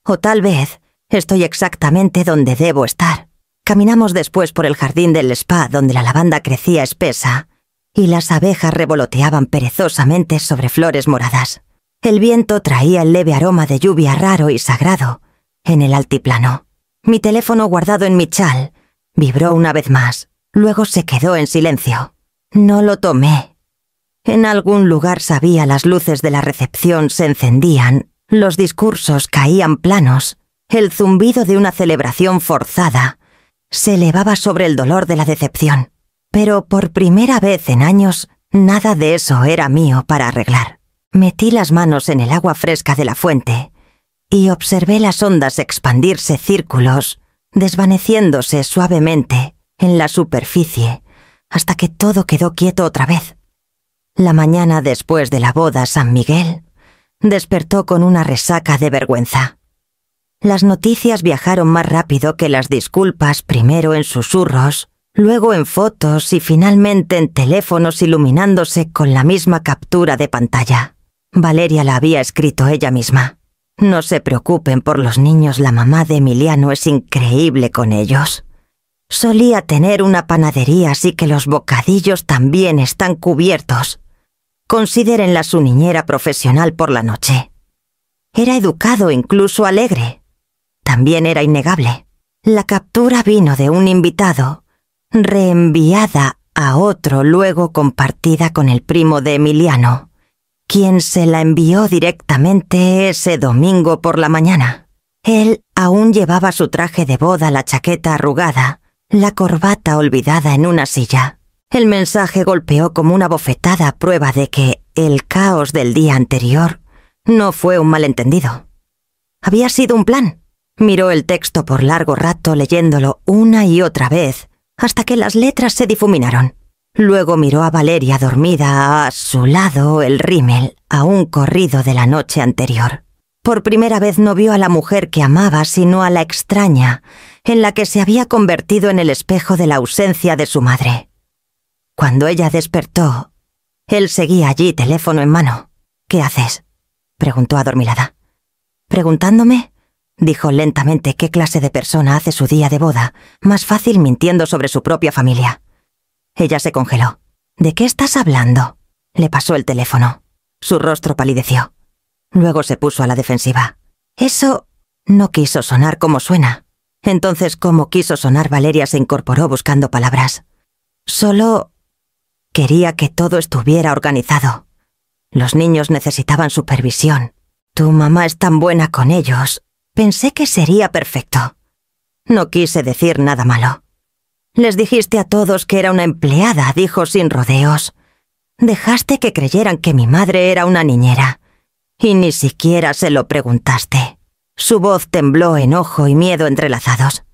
«O tal vez estoy exactamente donde debo estar». Caminamos después por el jardín del spa donde la lavanda crecía espesa y las abejas revoloteaban perezosamente sobre flores moradas. El viento traía el leve aroma de lluvia raro y sagrado en el altiplano. Mi teléfono guardado en mi chal vibró una vez más, luego se quedó en silencio. No lo tomé. En algún lugar sabía las luces de la recepción se encendían, los discursos caían planos, el zumbido de una celebración forzada se elevaba sobre el dolor de la decepción. Pero por primera vez en años, nada de eso era mío para arreglar. Metí las manos en el agua fresca de la fuente y observé las ondas expandirse círculos, desvaneciéndose suavemente en la superficie, hasta que todo quedó quieto otra vez. La mañana después de la boda San Miguel despertó con una resaca de vergüenza. Las noticias viajaron más rápido que las disculpas, primero en susurros, luego en fotos y finalmente en teléfonos iluminándose con la misma captura de pantalla. Valeria la había escrito ella misma. «No se preocupen por los niños, la mamá de Emiliano es increíble con ellos. Solía tener una panadería, así que los bocadillos también están cubiertos. Considérenla su niñera profesional por la noche». Era educado, incluso alegre. También era innegable. La captura vino de un invitado, reenviada a otro, luego compartida con el primo de Emiliano, quien se la envió directamente ese domingo por la mañana. Él aún llevaba su traje de boda, la chaqueta arrugada, la corbata olvidada en una silla. El mensaje golpeó como una bofetada, prueba de que el caos del día anterior no fue un malentendido. Había sido un plan. Miró el texto por largo rato leyéndolo una y otra vez, hasta que las letras se difuminaron. Luego miró a Valeria dormida a su lado, el rímel, aún corrido de la noche anterior. Por primera vez no vio a la mujer que amaba, sino a la extraña, en la que se había convertido en el espejo de la ausencia de su madre. Cuando ella despertó, él seguía allí, teléfono en mano. «¿Qué haces?», preguntó adormilada. «Preguntándome», dijo lentamente, qué clase de persona hace su día de boda más fácil mintiendo sobre su propia familia. Ella se congeló. «¿De qué estás hablando?», le pasó el teléfono. Su rostro palideció. Luego se puso a la defensiva. Eso no quiso sonar como suena. Entonces, ¿cómo quiso sonar? Valeria se incorporó buscando palabras. Solo quería que todo estuviera organizado. Los niños necesitaban supervisión. Tu mamá es tan buena con ellos. Pensé que sería perfecto. No quise decir nada malo. Les dijiste a todos que era una empleada, dijo sin rodeos. Dejaste que creyeran que mi madre era una niñera. Y ni siquiera se lo preguntaste. Su voz tembló, enojo y miedo entrelazados.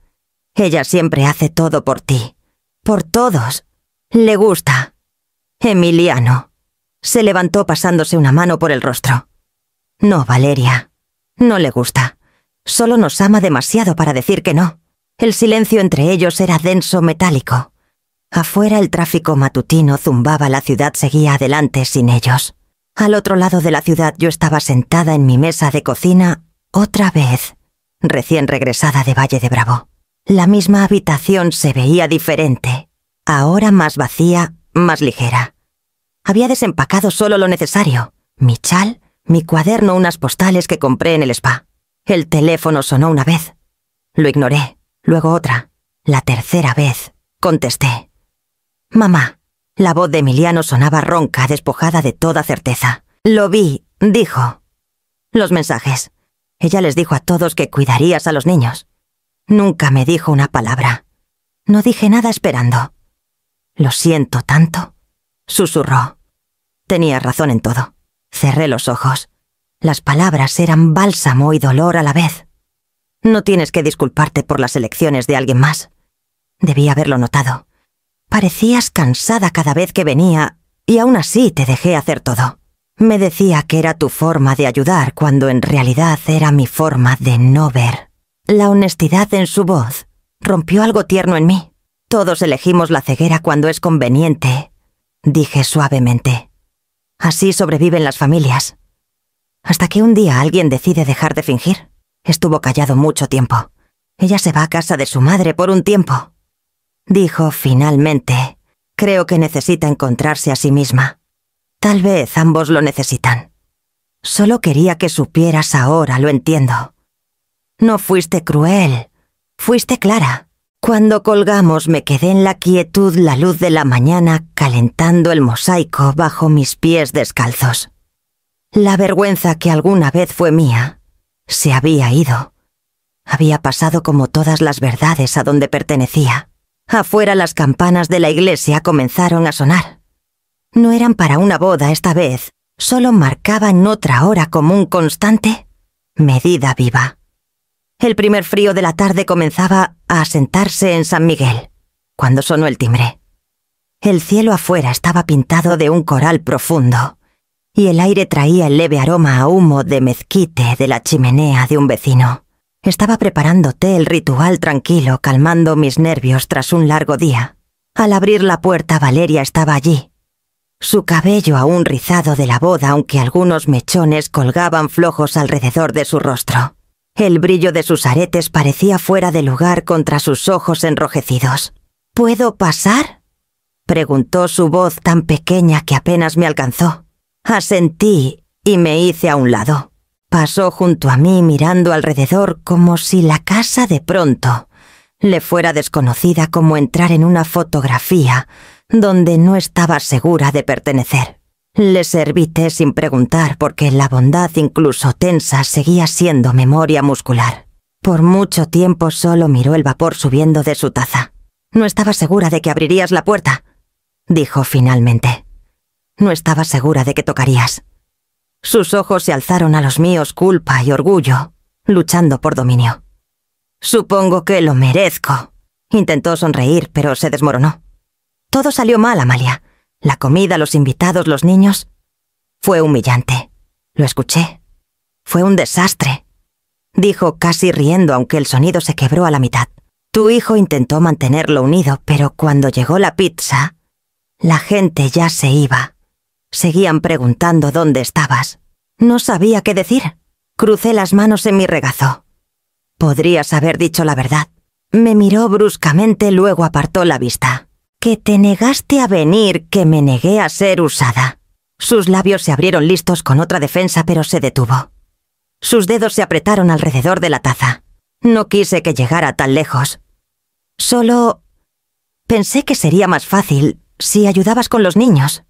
Ella siempre hace todo por ti. Por todos. Le gusta. Emiliano. Se levantó pasándose una mano por el rostro. No, Valeria. No le gusta. Solo nos ama demasiado para decir que no. El silencio entre ellos era denso, metálico. Afuera el tráfico matutino zumbaba, la ciudad seguía adelante sin ellos. Al otro lado de la ciudad yo estaba sentada en mi mesa de cocina, otra vez, recién regresada de Valle de Bravo. La misma habitación se veía diferente, ahora más vacía, más ligera. Había desempacado solo lo necesario, mi chal, mi cuaderno, unas postales que compré en el spa. El teléfono sonó una vez. Lo ignoré, luego otra. La tercera vez, contesté. Mamá. La voz de Emiliano sonaba ronca, despojada de toda certeza. Lo vi, dijo. Los mensajes. Ella les dijo a todos que cuidarías a los niños. Nunca me dijo una palabra. No dije nada esperando. Lo siento tanto, susurró. Tenía razón en todo. Cerré los ojos. Las palabras eran bálsamo y dolor a la vez. No tienes que disculparte por las elecciones de alguien más. Debí haberlo notado. Parecías cansada cada vez que venía, y aún así te dejé hacer todo. Me decía que era tu forma de ayudar, cuando en realidad era mi forma de no ver. La honestidad en su voz rompió algo tierno en mí. Todos elegimos la ceguera cuando es conveniente, dije suavemente. Así sobreviven las familias. Hasta que un día alguien decide dejar de fingir. Estuvo callado mucho tiempo. Ella se va a casa de su madre por un tiempo. Dijo finalmente, creo que necesita encontrarse a sí misma. Tal vez ambos lo necesitan. Solo quería que supieras ahora, lo entiendo. No fuiste cruel, fuiste clara. Cuando colgamos me quedé en la quietud, la luz de la mañana calentando el mosaico bajo mis pies descalzos. La vergüenza que alguna vez fue mía se había ido. Había pasado como todas las verdades a donde pertenecía. Afuera las campanas de la iglesia comenzaron a sonar. No eran para una boda esta vez, solo marcaban otra hora común constante, medida viva. El primer frío de la tarde comenzaba a asentarse en San Miguel, cuando sonó el timbre. El cielo afuera estaba pintado de un coral profundo, y el aire traía el leve aroma a humo de mezquite de la chimenea de un vecino. Estaba preparándote el ritual tranquilo, calmando mis nervios tras un largo día. Al abrir la puerta, Valeria estaba allí. Su cabello aún rizado de la boda, aunque algunos mechones colgaban flojos alrededor de su rostro. El brillo de sus aretes parecía fuera de lugar contra sus ojos enrojecidos. ¿Puedo pasar?, preguntó su voz tan pequeña que apenas me alcanzó. Asentí y me hice a un lado. Pasó junto a mí mirando alrededor como si la casa de pronto le fuera desconocida, como entrar en una fotografía donde no estaba segura de pertenecer. Le serví té sin preguntar porque la bondad, incluso tensa, seguía siendo memoria muscular. Por mucho tiempo solo miró el vapor subiendo de su taza. No estaba segura de que abrirías la puerta, dijo finalmente. No estaba segura de que tocarías. Sus ojos se alzaron a los míos, culpa y orgullo, luchando por dominio. Supongo que lo merezco. Intentó sonreír, pero se desmoronó. Todo salió mal, Amalia. La comida, los invitados, los niños. Fue humillante. Lo escuché. Fue un desastre, dijo casi riendo, aunque el sonido se quebró a la mitad. Tu hijo intentó mantenerlo unido, pero cuando llegó la pizza, la gente ya se iba. Seguían preguntando dónde estabas. No sabía qué decir. Crucé las manos en mi regazo. Podrías haber dicho la verdad. Me miró bruscamente, luego apartó la vista. Que te negaste a venir, que me negué a ser usada. Sus labios se abrieron listos con otra defensa, pero se detuvo. Sus dedos se apretaron alrededor de la taza. No quise que llegara tan lejos. Solo pensé que sería más fácil si ayudabas con los niños.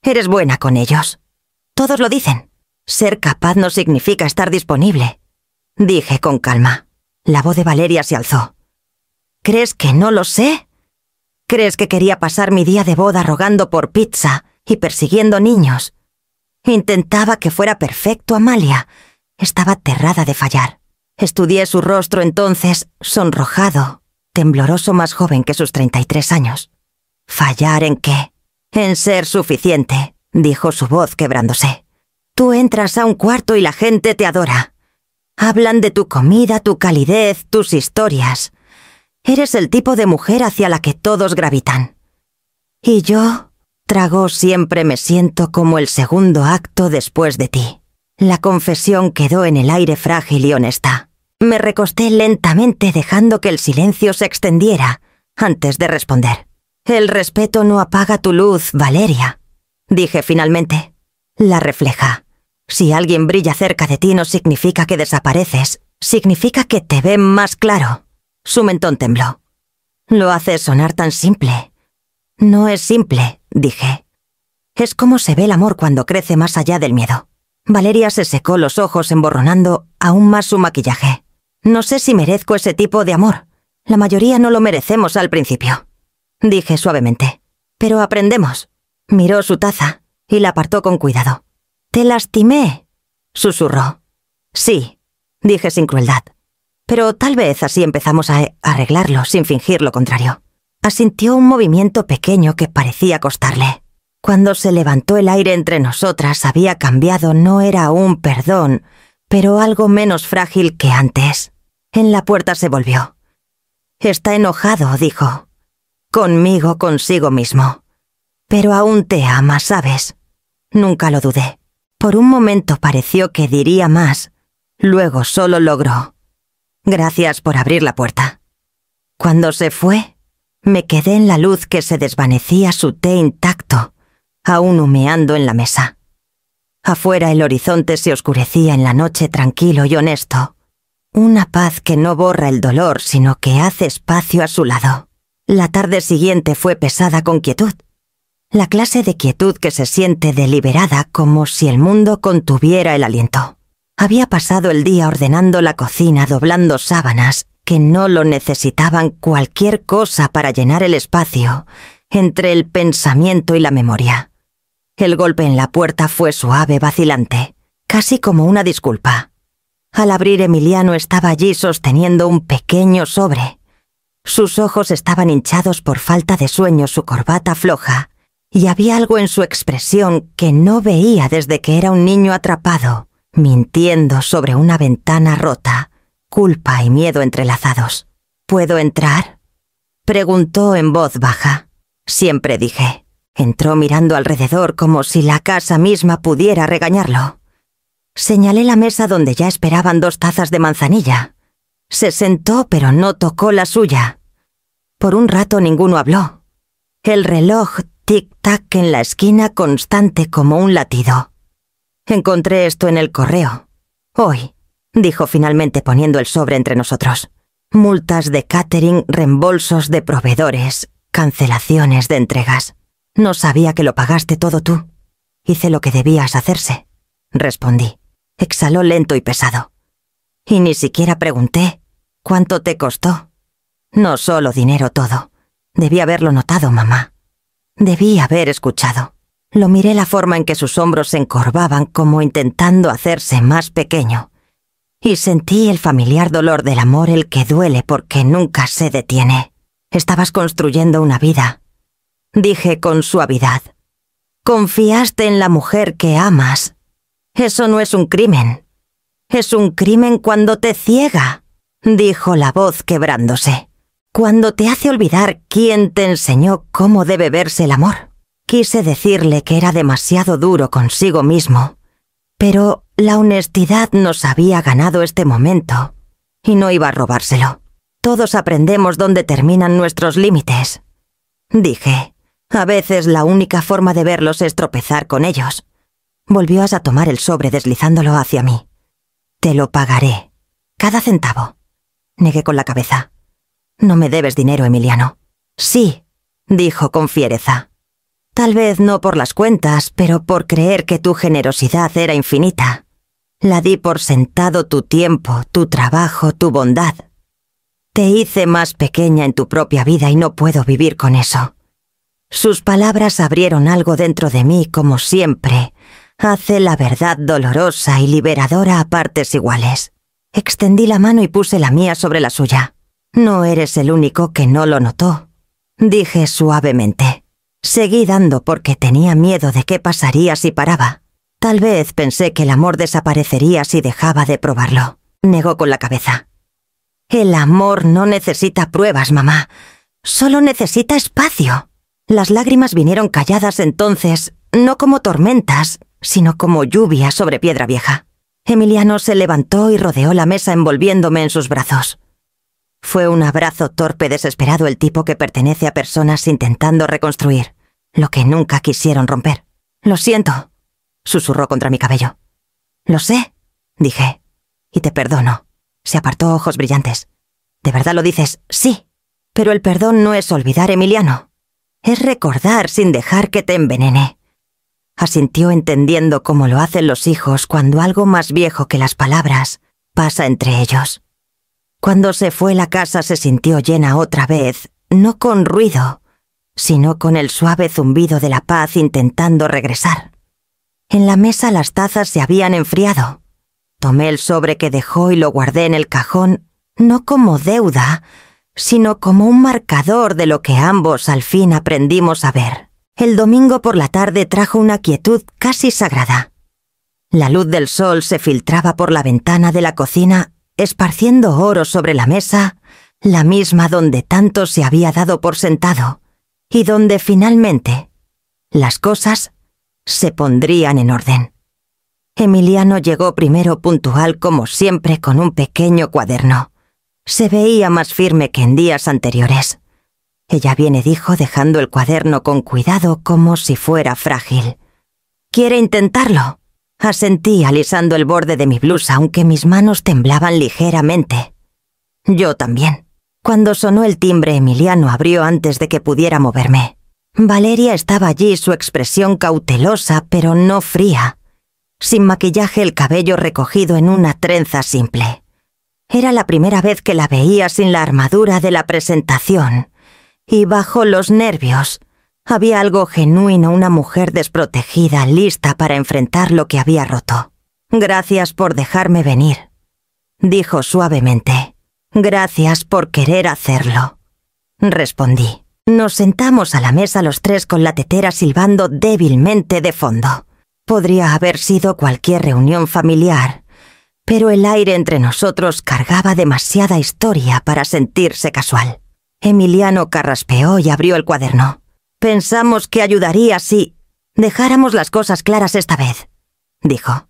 Eres buena con ellos. Todos lo dicen. Ser capaz no significa estar disponible, dije con calma. La voz de Valeria se alzó. ¿Crees que no lo sé? ¿Crees que quería pasar mi día de boda rogando por pizza y persiguiendo niños? Intentaba que fuera perfecto, Amalia. Estaba aterrada de fallar. Estudié su rostro entonces, sonrojado, tembloroso, más joven que sus 33 años. ¿Fallar en qué? En ser suficiente, dijo su voz quebrándose. Tú entras a un cuarto y la gente te adora. Hablan de tu comida, tu calidez, tus historias. Eres el tipo de mujer hacia la que todos gravitan. Y yo, trago, siempre me siento como el segundo acto después de ti. La confesión quedó en el aire frágil y honesta. Me recosté lentamente dejando que el silencio se extendiera antes de responder. El respeto no apaga tu luz, Valeria, dije finalmente. La refleja. Si alguien brilla cerca de ti no significa que desapareces, significa que te ven más claro. Su mentón tembló. Lo haces sonar tan simple. No es simple, dije. Es como se ve el amor cuando crece más allá del miedo. Valeria se secó los ojos emborronando aún más su maquillaje. No sé si merezco ese tipo de amor. La mayoría no lo merecemos al principio, dije suavemente. Pero aprendemos. Miró su taza y la apartó con cuidado. «Te lastimé», susurró. «Sí», dije sin crueldad. «Pero tal vez así empezamos a arreglarlo sin fingir lo contrario». Asintió un movimiento pequeño que parecía costarle. Cuando se levantó el aire entre nosotras había cambiado, no era aún perdón, pero algo menos frágil que antes. En la puerta se volvió. «Está enojado», dijo. «Conmigo, consigo mismo. Pero aún te ama, ¿sabes?» Nunca lo dudé. Por un momento pareció que diría más. Luego solo logró. «Gracias por abrir la puerta». Cuando se fue, me quedé en la luz que se desvanecía, su té intacto, aún humeando en la mesa. Afuera el horizonte se oscurecía en la noche, tranquilo y honesto. Una paz que no borra el dolor, sino que hace espacio a su lado. La tarde siguiente fue pesada con quietud. La clase de quietud que se siente deliberada, como si el mundo contuviera el aliento. Había pasado el día ordenando la cocina, doblando sábanas que no lo necesitaban, cualquier cosa para llenar el espacio entre el pensamiento y la memoria. El golpe en la puerta fue suave, vacilante, casi como una disculpa. Al abrir, Emiliano estaba allí sosteniendo un pequeño sobre. Sus ojos estaban hinchados por falta de sueño, su corbata floja, y había algo en su expresión que no veía desde que era un niño atrapado, mintiendo sobre una ventana rota, culpa y miedo entrelazados. «¿Puedo entrar?», preguntó en voz baja. Siempre dije. Entró mirando alrededor como si la casa misma pudiera regañarlo. Señalé la mesa donde ya esperaban 2 tazas de manzanilla. Se sentó pero no tocó la suya. Por un rato ninguno habló. El reloj tic-tac en la esquina, constante como un latido. «Encontré esto en el correo. Hoy», dijo finalmente poniendo el sobre entre nosotros. «Multas de catering, reembolsos de proveedores, cancelaciones de entregas. No sabía que lo pagaste todo tú». «Hice lo que debías hacerse», respondí. Exhaló lento y pesado. «Y ni siquiera pregunté. ¿Cuánto te costó?» «No solo dinero, todo. Debí haberlo notado, mamá. Debí haber escuchado». Lo miré, la forma en que sus hombros se encorvaban como intentando hacerse más pequeño. Y sentí el familiar dolor del amor, el que duele porque nunca se detiene. «Estabas construyendo una vida», dije con suavidad. «Confiaste en la mujer que amas. Eso no es un crimen. Es un crimen cuando te ciega», dijo la voz quebrándose. «Cuando te hace olvidar quién te enseñó cómo debe verse el amor». Quise decirle que era demasiado duro consigo mismo, pero la honestidad nos había ganado este momento y no iba a robárselo. «Todos aprendemos dónde terminan nuestros límites», dije. «A veces la única forma de verlos es tropezar con ellos». Volvió a tomar el sobre deslizándolo hacia mí. Te lo pagaré. Cada centavo. Negué con la cabeza. No me debes dinero, Emiliano. Sí, dijo con fiereza. Tal vez no por las cuentas, pero por creer que tu generosidad era infinita. La di por sentado tu tiempo, tu trabajo, tu bondad. Te hice más pequeña en tu propia vida y no puedo vivir con eso. Sus palabras abrieron algo dentro de mí, como siempre. Hace la verdad dolorosa y liberadora a partes iguales. Extendí la mano y puse la mía sobre la suya. No eres el único que no lo notó, dije suavemente. Seguí dando porque tenía miedo de qué pasaría si paraba. Tal vez pensé que el amor desaparecería si dejaba de probarlo. Negó con la cabeza. El amor no necesita pruebas, mamá. Solo necesita espacio. Las lágrimas vinieron calladas entonces, no como tormentas, sino como lluvia sobre piedra vieja. Emiliano se levantó y rodeó la mesa envolviéndome en sus brazos. Fue un abrazo torpe, desesperado, el tipo que pertenece a personas intentando reconstruir lo que nunca quisieron romper. Lo siento, susurró contra mi cabello. Lo sé, dije, y te perdono. Se apartó, ojos brillantes. ¿De verdad lo dices? Sí. Pero el perdón no es olvidar, Emiliano. Es recordar sin dejar que te envenene. Asintió entendiendo cómo lo hacen los hijos cuando algo más viejo que las palabras pasa entre ellos. Cuando se fue, la casa se sintió llena otra vez, no con ruido, sino con el suave zumbido de la paz intentando regresar. En la mesa las tazas se habían enfriado. Tomé el sobre que dejó y lo guardé en el cajón, no como deuda, sino como un marcador de lo que ambos al fin aprendimos a ver. El domingo por la tarde trajo una quietud casi sagrada. La luz del sol se filtraba por la ventana de la cocina, esparciendo oro sobre la mesa, la misma donde tanto se había dado por sentado, y donde finalmente las cosas se pondrían en orden. Emiliano llegó primero, puntual como siempre, con un pequeño cuaderno. Se veía más firme que en días anteriores. Ella viene, dijo, dejando el cuaderno con cuidado como si fuera frágil. ¿Quiere intentarlo? Asentí, alisando el borde de mi blusa, aunque mis manos temblaban ligeramente. Yo también. Cuando sonó el timbre, Emiliano abrió antes de que pudiera moverme. Valeria estaba allí, su expresión cautelosa, pero no fría. Sin maquillaje, el cabello recogido en una trenza simple. Era la primera vez que la veía sin la armadura de la presentación. Y bajo los nervios, había algo genuino, una mujer desprotegida, lista para enfrentar lo que había roto. Gracias por dejarme venir, dijo suavemente. Gracias por querer hacerlo, respondí. Nos sentamos a la mesa los tres con la tetera silbando débilmente de fondo. Podría haber sido cualquier reunión familiar, pero el aire entre nosotros cargaba demasiada historia para sentirse casual. Emiliano carraspeó y abrió el cuaderno. Pensamos que ayudaría si dejáramos las cosas claras esta vez, dijo,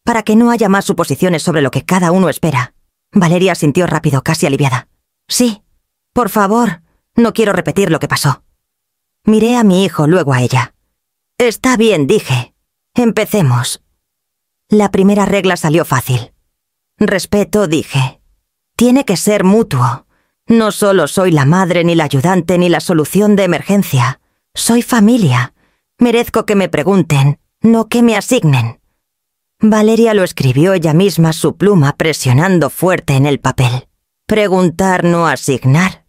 para que no haya más suposiciones sobre lo que cada uno espera. Valeria asintió rápido, casi aliviada. Sí, por favor, no quiero repetir lo que pasó. Miré a mi hijo, luego a ella. Está bien, dije. Empecemos. La primera regla salió fácil. Respeto, dije. Tiene que ser mutuo. No solo soy la madre, ni la ayudante, ni la solución de emergencia. Soy familia. Merezco que me pregunten, no que me asignen. Valeria lo escribió ella misma, su pluma presionando fuerte en el papel. Preguntar, no asignar.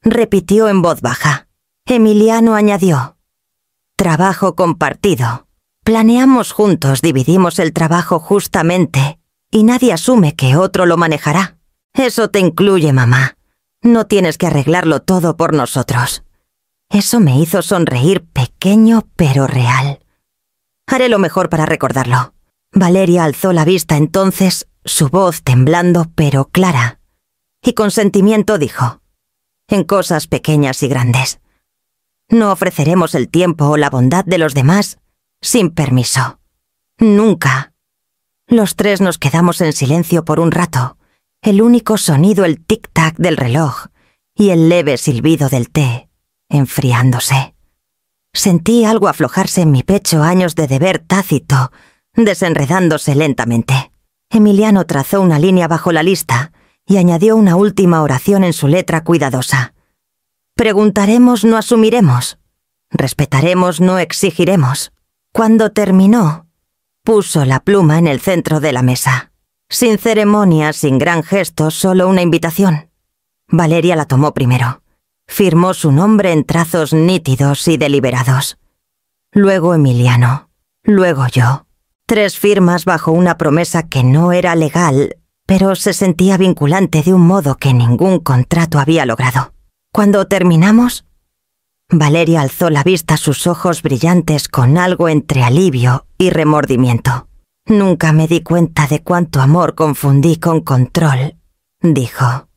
Repitió en voz baja. Emiliano añadió. Trabajo compartido. Planeamos juntos, dividimos el trabajo justamente, y nadie asume que otro lo manejará. Eso te incluye, mamá. No tienes que arreglarlo todo por nosotros. Eso me hizo sonreír, pequeño pero real. Haré lo mejor para recordarlo. Valeria alzó la vista entonces, su voz temblando pero clara, y con sentimiento dijo, en cosas pequeñas y grandes. No ofreceremos el tiempo o la bondad de los demás sin permiso. Nunca. Los tres nos quedamos en silencio por un rato. El único sonido, el tic-tac del reloj y el leve silbido del té, enfriándose. Sentí algo aflojarse en mi pecho, años de deber tácito, desenredándose lentamente. Emiliano trazó una línea bajo la lista y añadió una última oración en su letra cuidadosa. Preguntaremos, no asumiremos. Respetaremos, no exigiremos. Cuando terminó, puso la pluma en el centro de la mesa. Sin ceremonia, sin gran gesto, solo una invitación. Valeria la tomó primero. Firmó su nombre en trazos nítidos y deliberados. Luego Emiliano. Luego yo. 3 firmas bajo una promesa que no era legal, pero se sentía vinculante de un modo que ningún contrato había logrado. Cuando terminamos, Valeria alzó la vista a sus ojos brillantes con algo entre alivio y remordimiento. Nunca me di cuenta de cuánto amor confundí con control, dijo.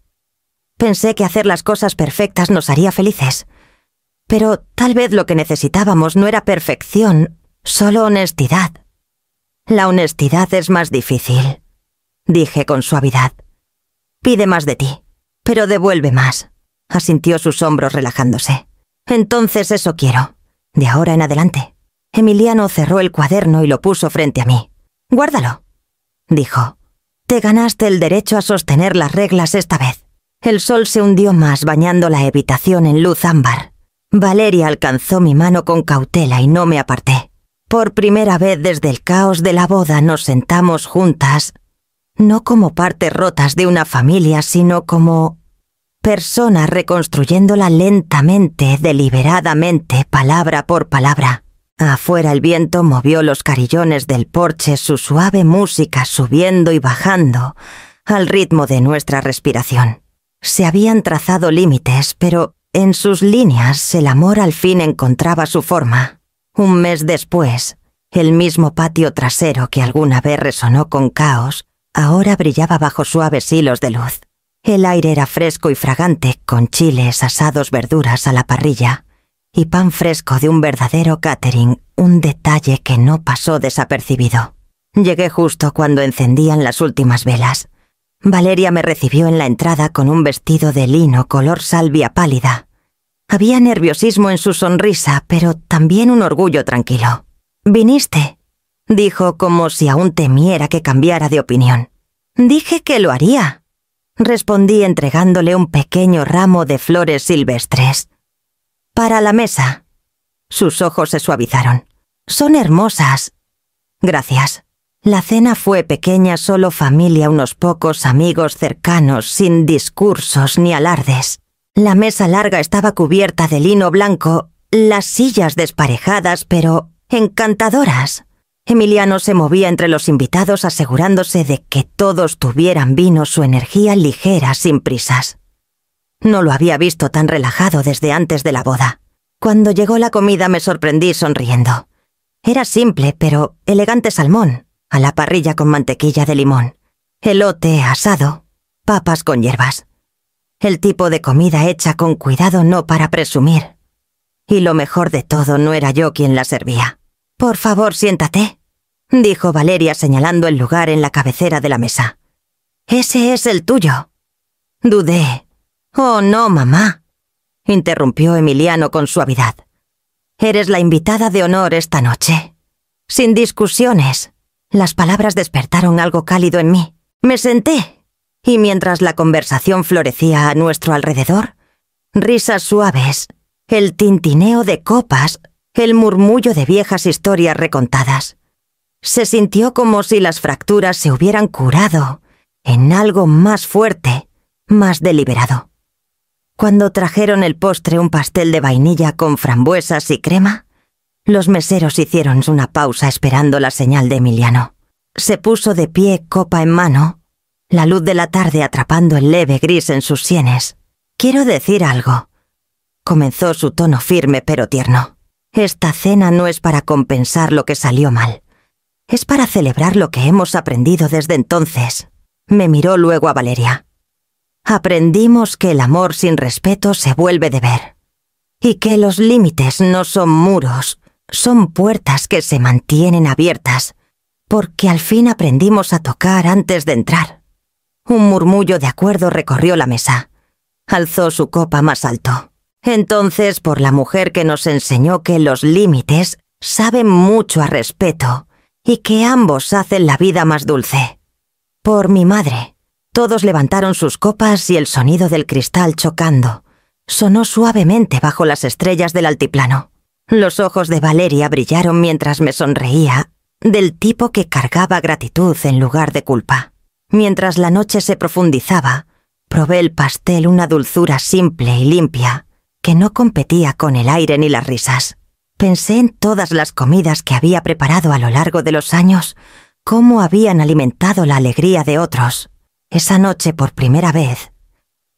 Pensé que hacer las cosas perfectas nos haría felices. Pero tal vez lo que necesitábamos no era perfección, solo honestidad. La honestidad es más difícil, dije con suavidad. Pide más de ti, pero devuelve más, asintió sus hombros relajándose. Entonces eso quiero, de ahora en adelante. Emiliano cerró el cuaderno y lo puso frente a mí. Guárdalo, dijo. Te ganaste el derecho a sostener las reglas esta vez. El sol se hundió más bañando la habitación en luz ámbar. Valeria alcanzó mi mano con cautela y no me aparté. Por primera vez desde el caos de la boda nos sentamos juntas, no como partes rotas de una familia, sino como personas reconstruyéndola lentamente, deliberadamente, palabra por palabra. Afuera el viento movió los carillones del porche, su suave música subiendo y bajando al ritmo de nuestra respiración. Se habían trazado límites, pero en sus líneas el amor al fin encontraba su forma. Un mes después, el mismo patio trasero que alguna vez resonó con caos, ahora brillaba bajo suaves hilos de luz. El aire era fresco y fragante, con chiles, asados, verduras a la parrilla y pan fresco de un verdadero catering, un detalle que no pasó desapercibido. Llegué justo cuando encendían las últimas velas. Valeria me recibió en la entrada con un vestido de lino color salvia pálida. Había nerviosismo en su sonrisa, pero también un orgullo tranquilo. «¿Viniste?», dijo como si aún temiera que cambiara de opinión. «Dije que lo haría», respondí entregándole un pequeño ramo de flores silvestres. «Para la mesa». Sus ojos se suavizaron. «Son hermosas». «Gracias». La cena fue pequeña, solo familia, unos pocos amigos cercanos, sin discursos ni alardes. La mesa larga estaba cubierta de lino blanco, las sillas desparejadas pero encantadoras. Emiliano se movía entre los invitados asegurándose de que todos tuvieran vino, su energía ligera, sin prisas. No lo había visto tan relajado desde antes de la boda. Cuando llegó la comida me sorprendí sonriendo. Era simple pero elegante salmón, a la parrilla con mantequilla de limón, elote asado, papas con hierbas. El tipo de comida hecha con cuidado, no para presumir. Y lo mejor de todo, no era yo quien la servía. «Por favor, siéntate», dijo Valeria señalando el lugar en la cabecera de la mesa. «Ese es el tuyo». Dudé. «Oh, no, mamá», interrumpió Emiliano con suavidad. «Eres la invitada de honor esta noche. Sin discusiones». Las palabras despertaron algo cálido en mí. Me senté, y mientras la conversación florecía a nuestro alrededor, risas suaves, el tintineo de copas, el murmullo de viejas historias recontadas. Se sintió como si las fracturas se hubieran curado en algo más fuerte, más deliberado. Cuando trajeron el postre, un pastel de vainilla con frambuesas y crema, los meseros hicieron una pausa esperando la señal de Emiliano. Se puso de pie, copa en mano, la luz de la tarde atrapando el leve gris en sus sienes. «Quiero decir algo», comenzó su tono firme pero tierno. «Esta cena no es para compensar lo que salió mal. Es para celebrar lo que hemos aprendido desde entonces». Me miró luego a Valeria. «Aprendimos que el amor sin respeto se vuelve deber. Y que los límites no son muros, son puertas que se mantienen abiertas, porque al fin aprendimos a tocar antes de entrar». Un murmullo de acuerdo recorrió la mesa. Alzó su copa más alto. «Entonces, por la mujer que nos enseñó que los límites saben mucho a respeto y que ambos hacen la vida más dulce». Por mi madre. Todos levantaron sus copas y el sonido del cristal chocando sonó suavemente bajo las estrellas del altiplano. Los ojos de Valeria brillaron mientras me sonreía, del tipo que cargaba gratitud en lugar de culpa. Mientras la noche se profundizaba, probé el pastel, una dulzura simple y limpia, que no competía con el aire ni las risas. Pensé en todas las comidas que había preparado a lo largo de los años, cómo habían alimentado la alegría de otros. Esa noche, por primera vez,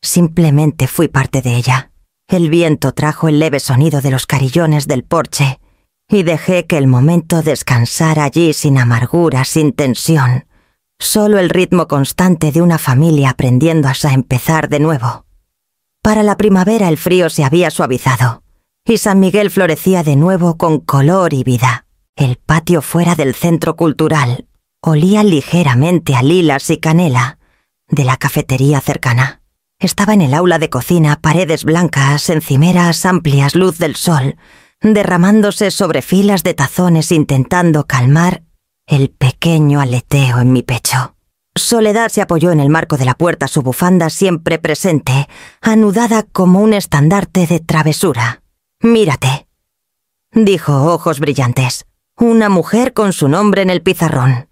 simplemente fui parte de ella. El viento trajo el leve sonido de los carillones del porche y dejé que el momento descansara allí sin amargura, sin tensión. Solo el ritmo constante de una familia aprendiendo a empezar de nuevo. Para la primavera el frío se había suavizado y San Miguel florecía de nuevo con color y vida. El patio fuera del centro cultural olía ligeramente a lilas y canela de la cafetería cercana. Estaba en el aula de cocina, paredes blancas, encimeras amplias, luz del sol, derramándose sobre filas de tazones intentando calmar el pequeño aleteo en mi pecho. Soledad se apoyó en el marco de la puerta, su bufanda siempre presente, anudada como un estandarte de travesura. «Mírate», dijo, ojos brillantes. Una mujer con su nombre en el pizarrón.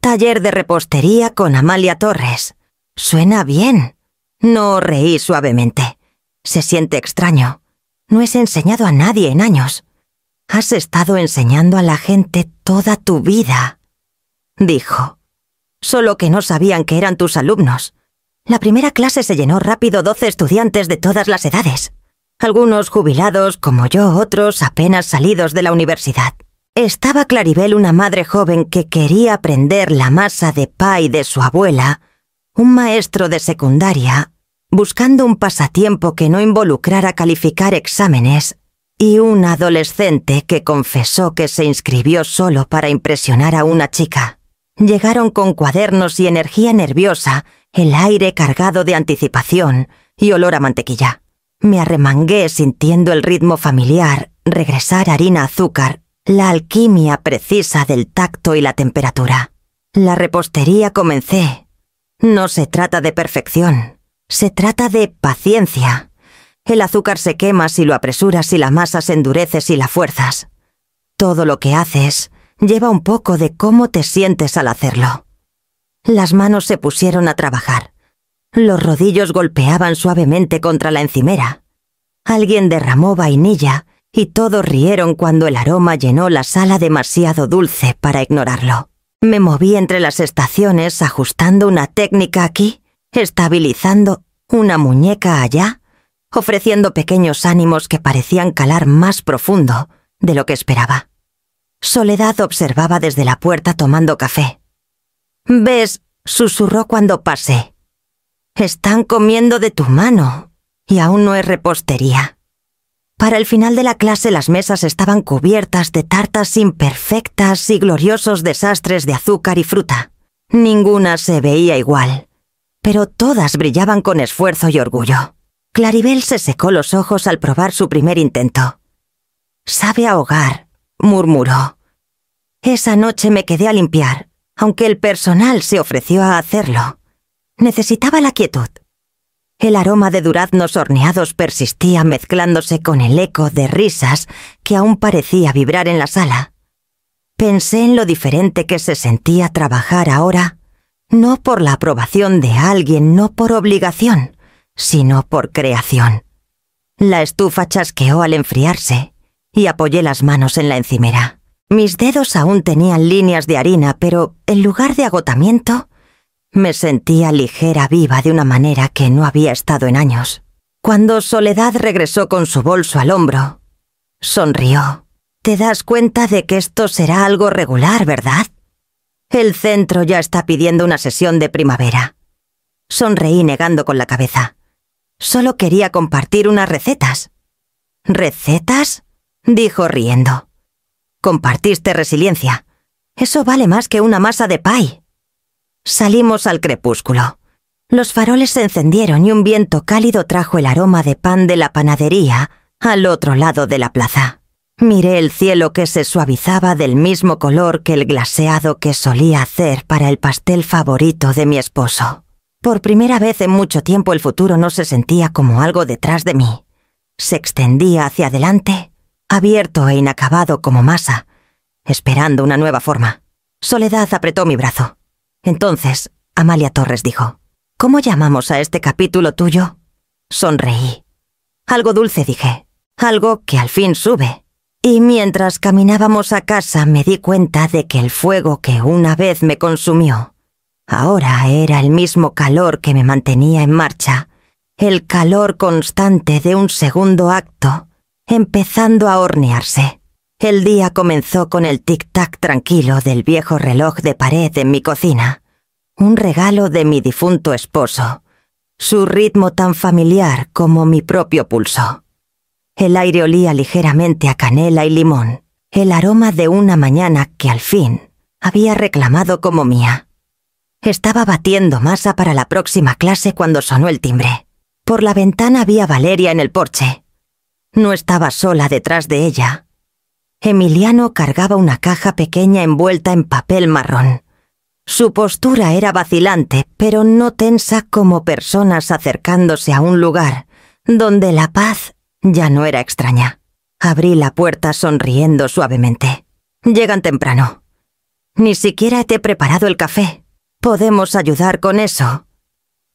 «Taller de repostería con Amalia Torres». «Suena bien». No reí suavemente. «Se siente extraño. No has enseñado a nadie en años. Has estado enseñando a la gente toda tu vida», dijo. «Solo que no sabían que eran tus alumnos. La primera clase se llenó rápido, 12 estudiantes de todas las edades. Algunos jubilados como yo, otros apenas salidos de la universidad. Estaba Claribel, una madre joven que quería aprender la masa de pie de su abuela, un maestro de secundaria, buscando un pasatiempo que no involucrara calificar exámenes, y un adolescente que confesó que se inscribió solo para impresionar a una chica. Llegaron con cuadernos y energía nerviosa, el aire cargado de anticipación y olor a mantequilla. Me arremangué sintiendo el ritmo familiar, regresar harina, azúcar, la alquimia precisa del tacto y la temperatura. La repostería comencé. No se trata de perfección, se trata de paciencia. El azúcar se quema si lo apresuras y la masa se endurece si la fuerzas. Todo lo que haces lleva un poco de cómo te sientes al hacerlo. Las manos se pusieron a trabajar. Los rodillos golpeaban suavemente contra la encimera. Alguien derramó vainilla y todos rieron cuando el aroma llenó la sala demasiado dulce para ignorarlo. Me moví entre las estaciones ajustando una técnica aquí, estabilizando una muñeca allá, ofreciendo pequeños ánimos que parecían calar más profundo de lo que esperaba. Soledad observaba desde la puerta tomando café. «¿Ves?», susurró cuando pasé. «Están comiendo de tu mano y aún no es repostería». Para el final de la clase las mesas estaban cubiertas de tartas imperfectas y gloriosos desastres de azúcar y fruta. Ninguna se veía igual, pero todas brillaban con esfuerzo y orgullo. Claribel se secó los ojos al probar su primer intento. «Sabe a hogar», murmuró. «Esa noche me quedé a limpiar, aunque el personal se ofreció a hacerlo. Necesitaba la quietud». El aroma de duraznos horneados persistía mezclándose con el eco de risas que aún parecía vibrar en la sala. Pensé en lo diferente que se sentía trabajar ahora, no por la aprobación de alguien, no por obligación, sino por creación. La estufa chasqueó al enfriarse y apoyé las manos en la encimera. Mis dedos aún tenían líneas de harina, pero en lugar de agotamiento, me sentía ligera, viva de una manera que no había estado en años. Cuando Soledad regresó con su bolso al hombro, sonrió. «Te das cuenta de que esto será algo regular, ¿verdad? El centro ya está pidiendo una sesión de primavera». Sonreí negando con la cabeza. «Solo quería compartir unas recetas». «¿Recetas?», dijo riendo. «Compartiste resiliencia. Eso vale más que una masa de pie». Salimos al crepúsculo. Los faroles se encendieron y un viento cálido trajo el aroma de pan de la panadería al otro lado de la plaza. Miré el cielo que se suavizaba del mismo color que el glaseado que solía hacer para el pastel favorito de mi esposo. Por primera vez en mucho tiempo el futuro no se sentía como algo detrás de mí. Se extendía hacia adelante, abierto e inacabado como masa, esperando una nueva forma. Soledad apretó mi brazo. Entonces, Amalia Torres dijo: «¿Cómo llamamos a este capítulo tuyo?» Sonreí. Algo dulce, dije. Algo que al fin sube. Y mientras caminábamos a casa me di cuenta de que el fuego que una vez me consumió, ahora era el mismo calor que me mantenía en marcha, el calor constante de un segundo acto, empezando a hornearse. El día comenzó con el tic-tac tranquilo del viejo reloj de pared en mi cocina, un regalo de mi difunto esposo, su ritmo tan familiar como mi propio pulso. El aire olía ligeramente a canela y limón, el aroma de una mañana que al fin había reclamado como mía. Estaba batiendo masa para la próxima clase cuando sonó el timbre. Por la ventana vi a Valeria en el porche. No estaba sola detrás de ella. Emiliano cargaba una caja pequeña envuelta en papel marrón. Su postura era vacilante, pero no tensa como personas acercándose a un lugar donde la paz ya no era extraña. Abrí la puerta sonriendo suavemente. «Llegan temprano. Ni siquiera te he preparado el café. ¿Podemos ayudar con eso?»,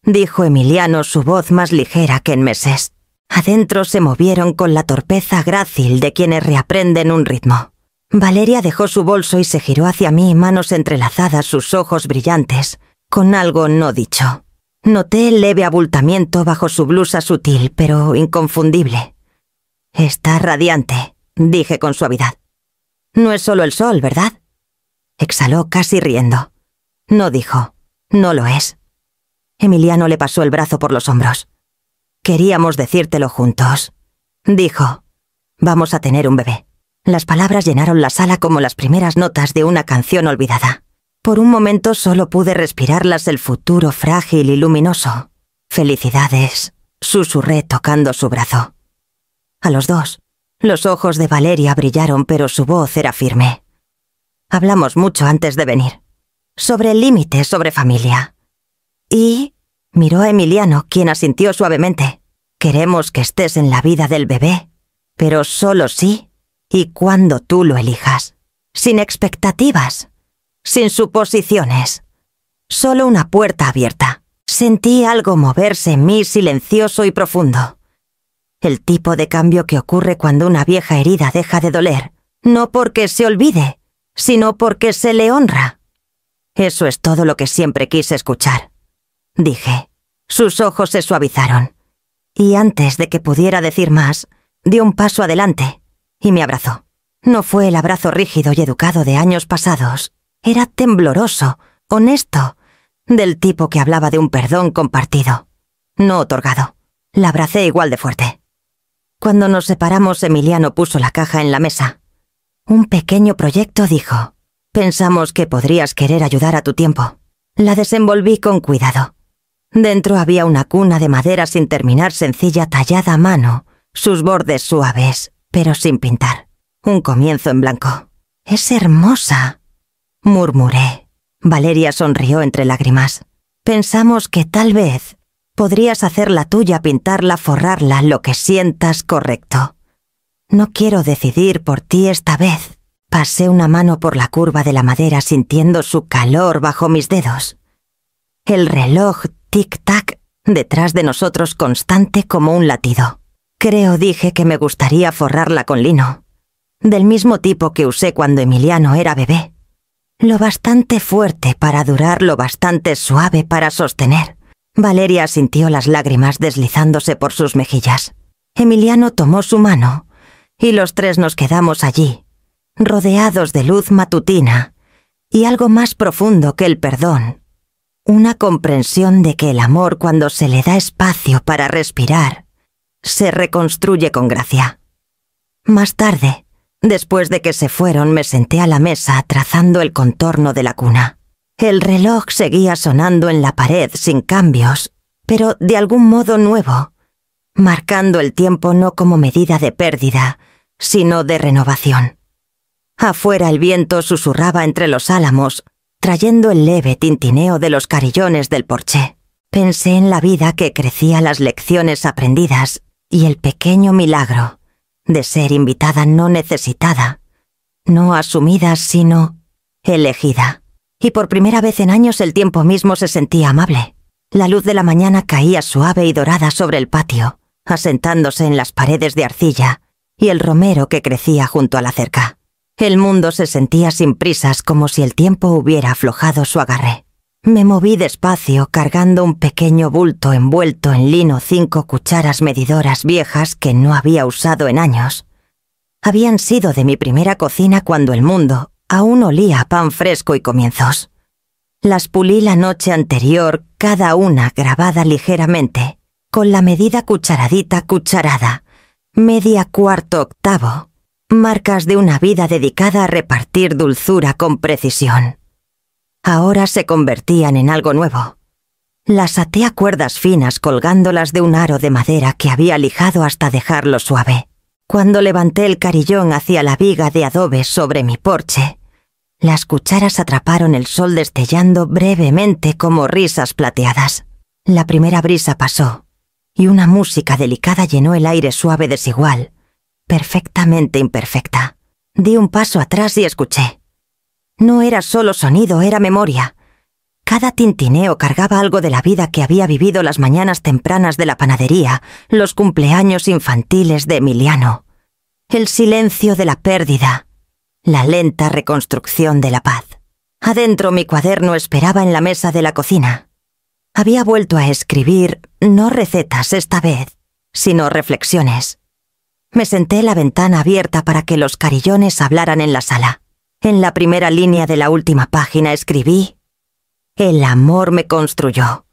dijo Emiliano, su voz más ligera que en meses. Adentro se movieron con la torpeza grácil de quienes reaprenden un ritmo. Valeria dejó su bolso y se giró hacia mí, manos entrelazadas, sus ojos brillantes, con algo no dicho. Noté el leve abultamiento bajo su blusa sutil, pero inconfundible. «Está radiante», dije con suavidad. «No es solo el sol, ¿verdad?». Exhaló casi riendo. No dijo: «No lo es». Emiliano le pasó el brazo por los hombros. «Queríamos decírtelo juntos», dijo. «Vamos a tener un bebé». Las palabras llenaron la sala como las primeras notas de una canción olvidada. Por un momento solo pude respirarlas, el futuro frágil y luminoso. «Felicidades», susurré tocando su brazo. A los dos, los ojos de Valeria brillaron, pero su voz era firme. Hablamos mucho antes de venir. Sobre el límite, sobre familia. Y miró a Emiliano, quien asintió suavemente. «Queremos que estés en la vida del bebé, pero solo sí y cuando tú lo elijas. Sin expectativas, sin suposiciones. Solo una puerta abierta». Sentí algo moverse en mí, silencioso y profundo. El tipo de cambio que ocurre cuando una vieja herida deja de doler, no porque se olvide, sino porque se le honra. «Eso es todo lo que siempre quise escuchar», dije. Sus ojos se suavizaron, y antes de que pudiera decir más, dio un paso adelante y me abrazó. No fue el abrazo rígido y educado de años pasados, era tembloroso, honesto, del tipo que hablaba de un perdón compartido, no otorgado. La abracé igual de fuerte. Cuando nos separamos, Emiliano puso la caja en la mesa. «Un pequeño proyecto», dijo. «Pensamos que podrías querer ayudar a tu tiempo». La desenvolví con cuidado. Dentro había una cuna de madera sin terminar, sencilla, tallada a mano, sus bordes suaves, pero sin pintar. Un comienzo en blanco. «Es hermosa», murmuré. Valeria sonrió entre lágrimas. «Pensamos que tal vez podrías hacer la tuya, pintarla, forrarla, lo que sientas correcto. No quiero decidir por ti esta vez». Pasé una mano por la curva de la madera sintiendo su calor bajo mis dedos. El reloj tic-tac detrás de nosotros constante como un latido. «Creo», dije, «que me gustaría forrarla con lino. Del mismo tipo que usé cuando Emiliano era bebé. Lo bastante fuerte para durar, lo bastante suave para sostener». Valeria sintió las lágrimas deslizándose por sus mejillas. Emiliano tomó su mano y los tres nos quedamos allí, rodeados de luz matutina y algo más profundo que el perdón. Una comprensión de que el amor, cuando se le da espacio para respirar, se reconstruye con gracia. Más tarde, después de que se fueron, me senté a la mesa trazando el contorno de la cuna. El reloj seguía sonando en la pared sin cambios, pero de algún modo nuevo, marcando el tiempo no como medida de pérdida, sino de renovación. Afuera el viento susurraba entre los álamos, trayendo el leve tintineo de los carillones del porche. Pensé en la vida que crecía, las lecciones aprendidas y el pequeño milagro de ser invitada, no necesitada, no asumida, sino elegida. Y por primera vez en años el tiempo mismo se sentía amable. La luz de la mañana caía suave y dorada sobre el patio, asentándose en las paredes de arcilla y el romero que crecía junto a la cerca. El mundo se sentía sin prisas, como si el tiempo hubiera aflojado su agarre. Me moví despacio, cargando un pequeño bulto envuelto en lino, 5 cucharas medidoras viejas que no había usado en años. Habían sido de mi primera cocina cuando el mundo aún olía a pan fresco y comienzos. Las pulí la noche anterior, cada una grabada ligeramente, con la medida cucharada, media, cuarto, octavo, marcas de una vida dedicada a repartir dulzura con precisión. Ahora se convertían en algo nuevo. Las até a cuerdas finas, colgándolas de un aro de madera que había lijado hasta dejarlo suave. Cuando levanté el carillón hacia la viga de adobe sobre mi porche, las cucharas atraparon el sol destellando brevemente como risas plateadas. La primera brisa pasó, y una música delicada llenó el aire suave desigual, perfectamente imperfecta. Di un paso atrás y escuché. No era solo sonido, era memoria. Cada tintineo cargaba algo de la vida que había vivido, las mañanas tempranas de la panadería, los cumpleaños infantiles de Emiliano, el silencio de la pérdida, la lenta reconstrucción de la paz. Adentro mi cuaderno esperaba en la mesa de la cocina. Había vuelto a escribir, no recetas esta vez, sino reflexiones. Me senté en la ventana abierta para que los carillones hablaran en la sala. En la primera línea de la última página escribí: el amor me construyó.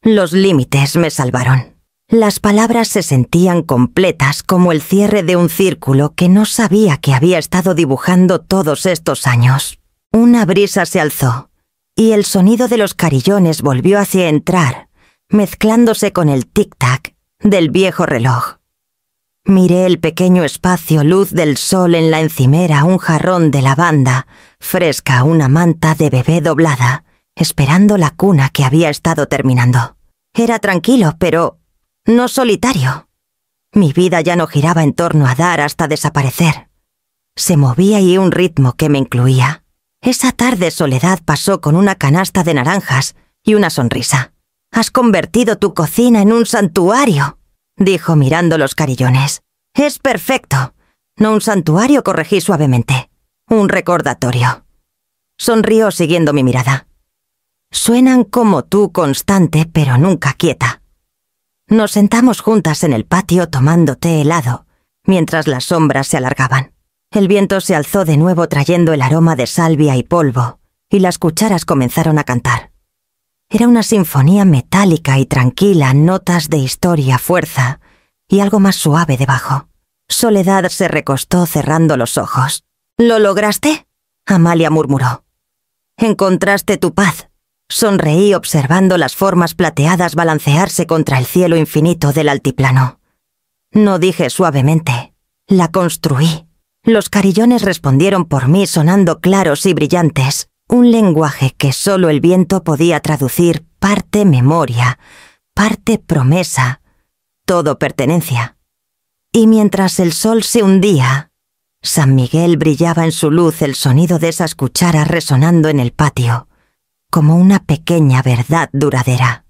Los límites me salvaron. Las palabras se sentían completas, como el cierre de un círculo que no sabía que había estado dibujando todos estos años. Una brisa se alzó, y el sonido de los carillones volvió hacia entrar, mezclándose con el tic-tac del viejo reloj. Miré el pequeño espacio, luz del sol en la encimera, un jarrón de lavanda, fresca, una manta de bebé doblada, esperando la cuna que había estado terminando. Era tranquilo, pero no solitario. Mi vida ya no giraba en torno a dar hasta desaparecer. Se movía y un ritmo que me incluía. Esa tarde Soledad pasó con una canasta de naranjas y una sonrisa. «Has convertido tu cocina en un santuario», dijo mirando los carillones. «Es perfecto. No un santuario», corregí suavemente. «Un recordatorio». Sonrió siguiendo mi mirada. «Suenan como tú, constante, pero nunca quieta». Nos sentamos juntas en el patio tomando té helado, mientras las sombras se alargaban. El viento se alzó de nuevo trayendo el aroma de salvia y polvo, y las cucharas comenzaron a cantar. Era una sinfonía metálica y tranquila, notas de historia, fuerza, y algo más suave debajo. Soledad se recostó cerrando los ojos. «¿Lo lograste?», Amalia murmuró. «Encontraste tu paz». Sonreí observando las formas plateadas balancearse contra el cielo infinito del altiplano. No dije suavemente, la construí. Los carillones respondieron por mí sonando claros y brillantes, un lenguaje que solo el viento podía traducir, parte memoria, parte promesa, todo pertenencia. Y mientras el sol se hundía, San Miguel brillaba en su luz, el sonido de esas cucharas resonando en el patio, como una pequeña verdad duradera.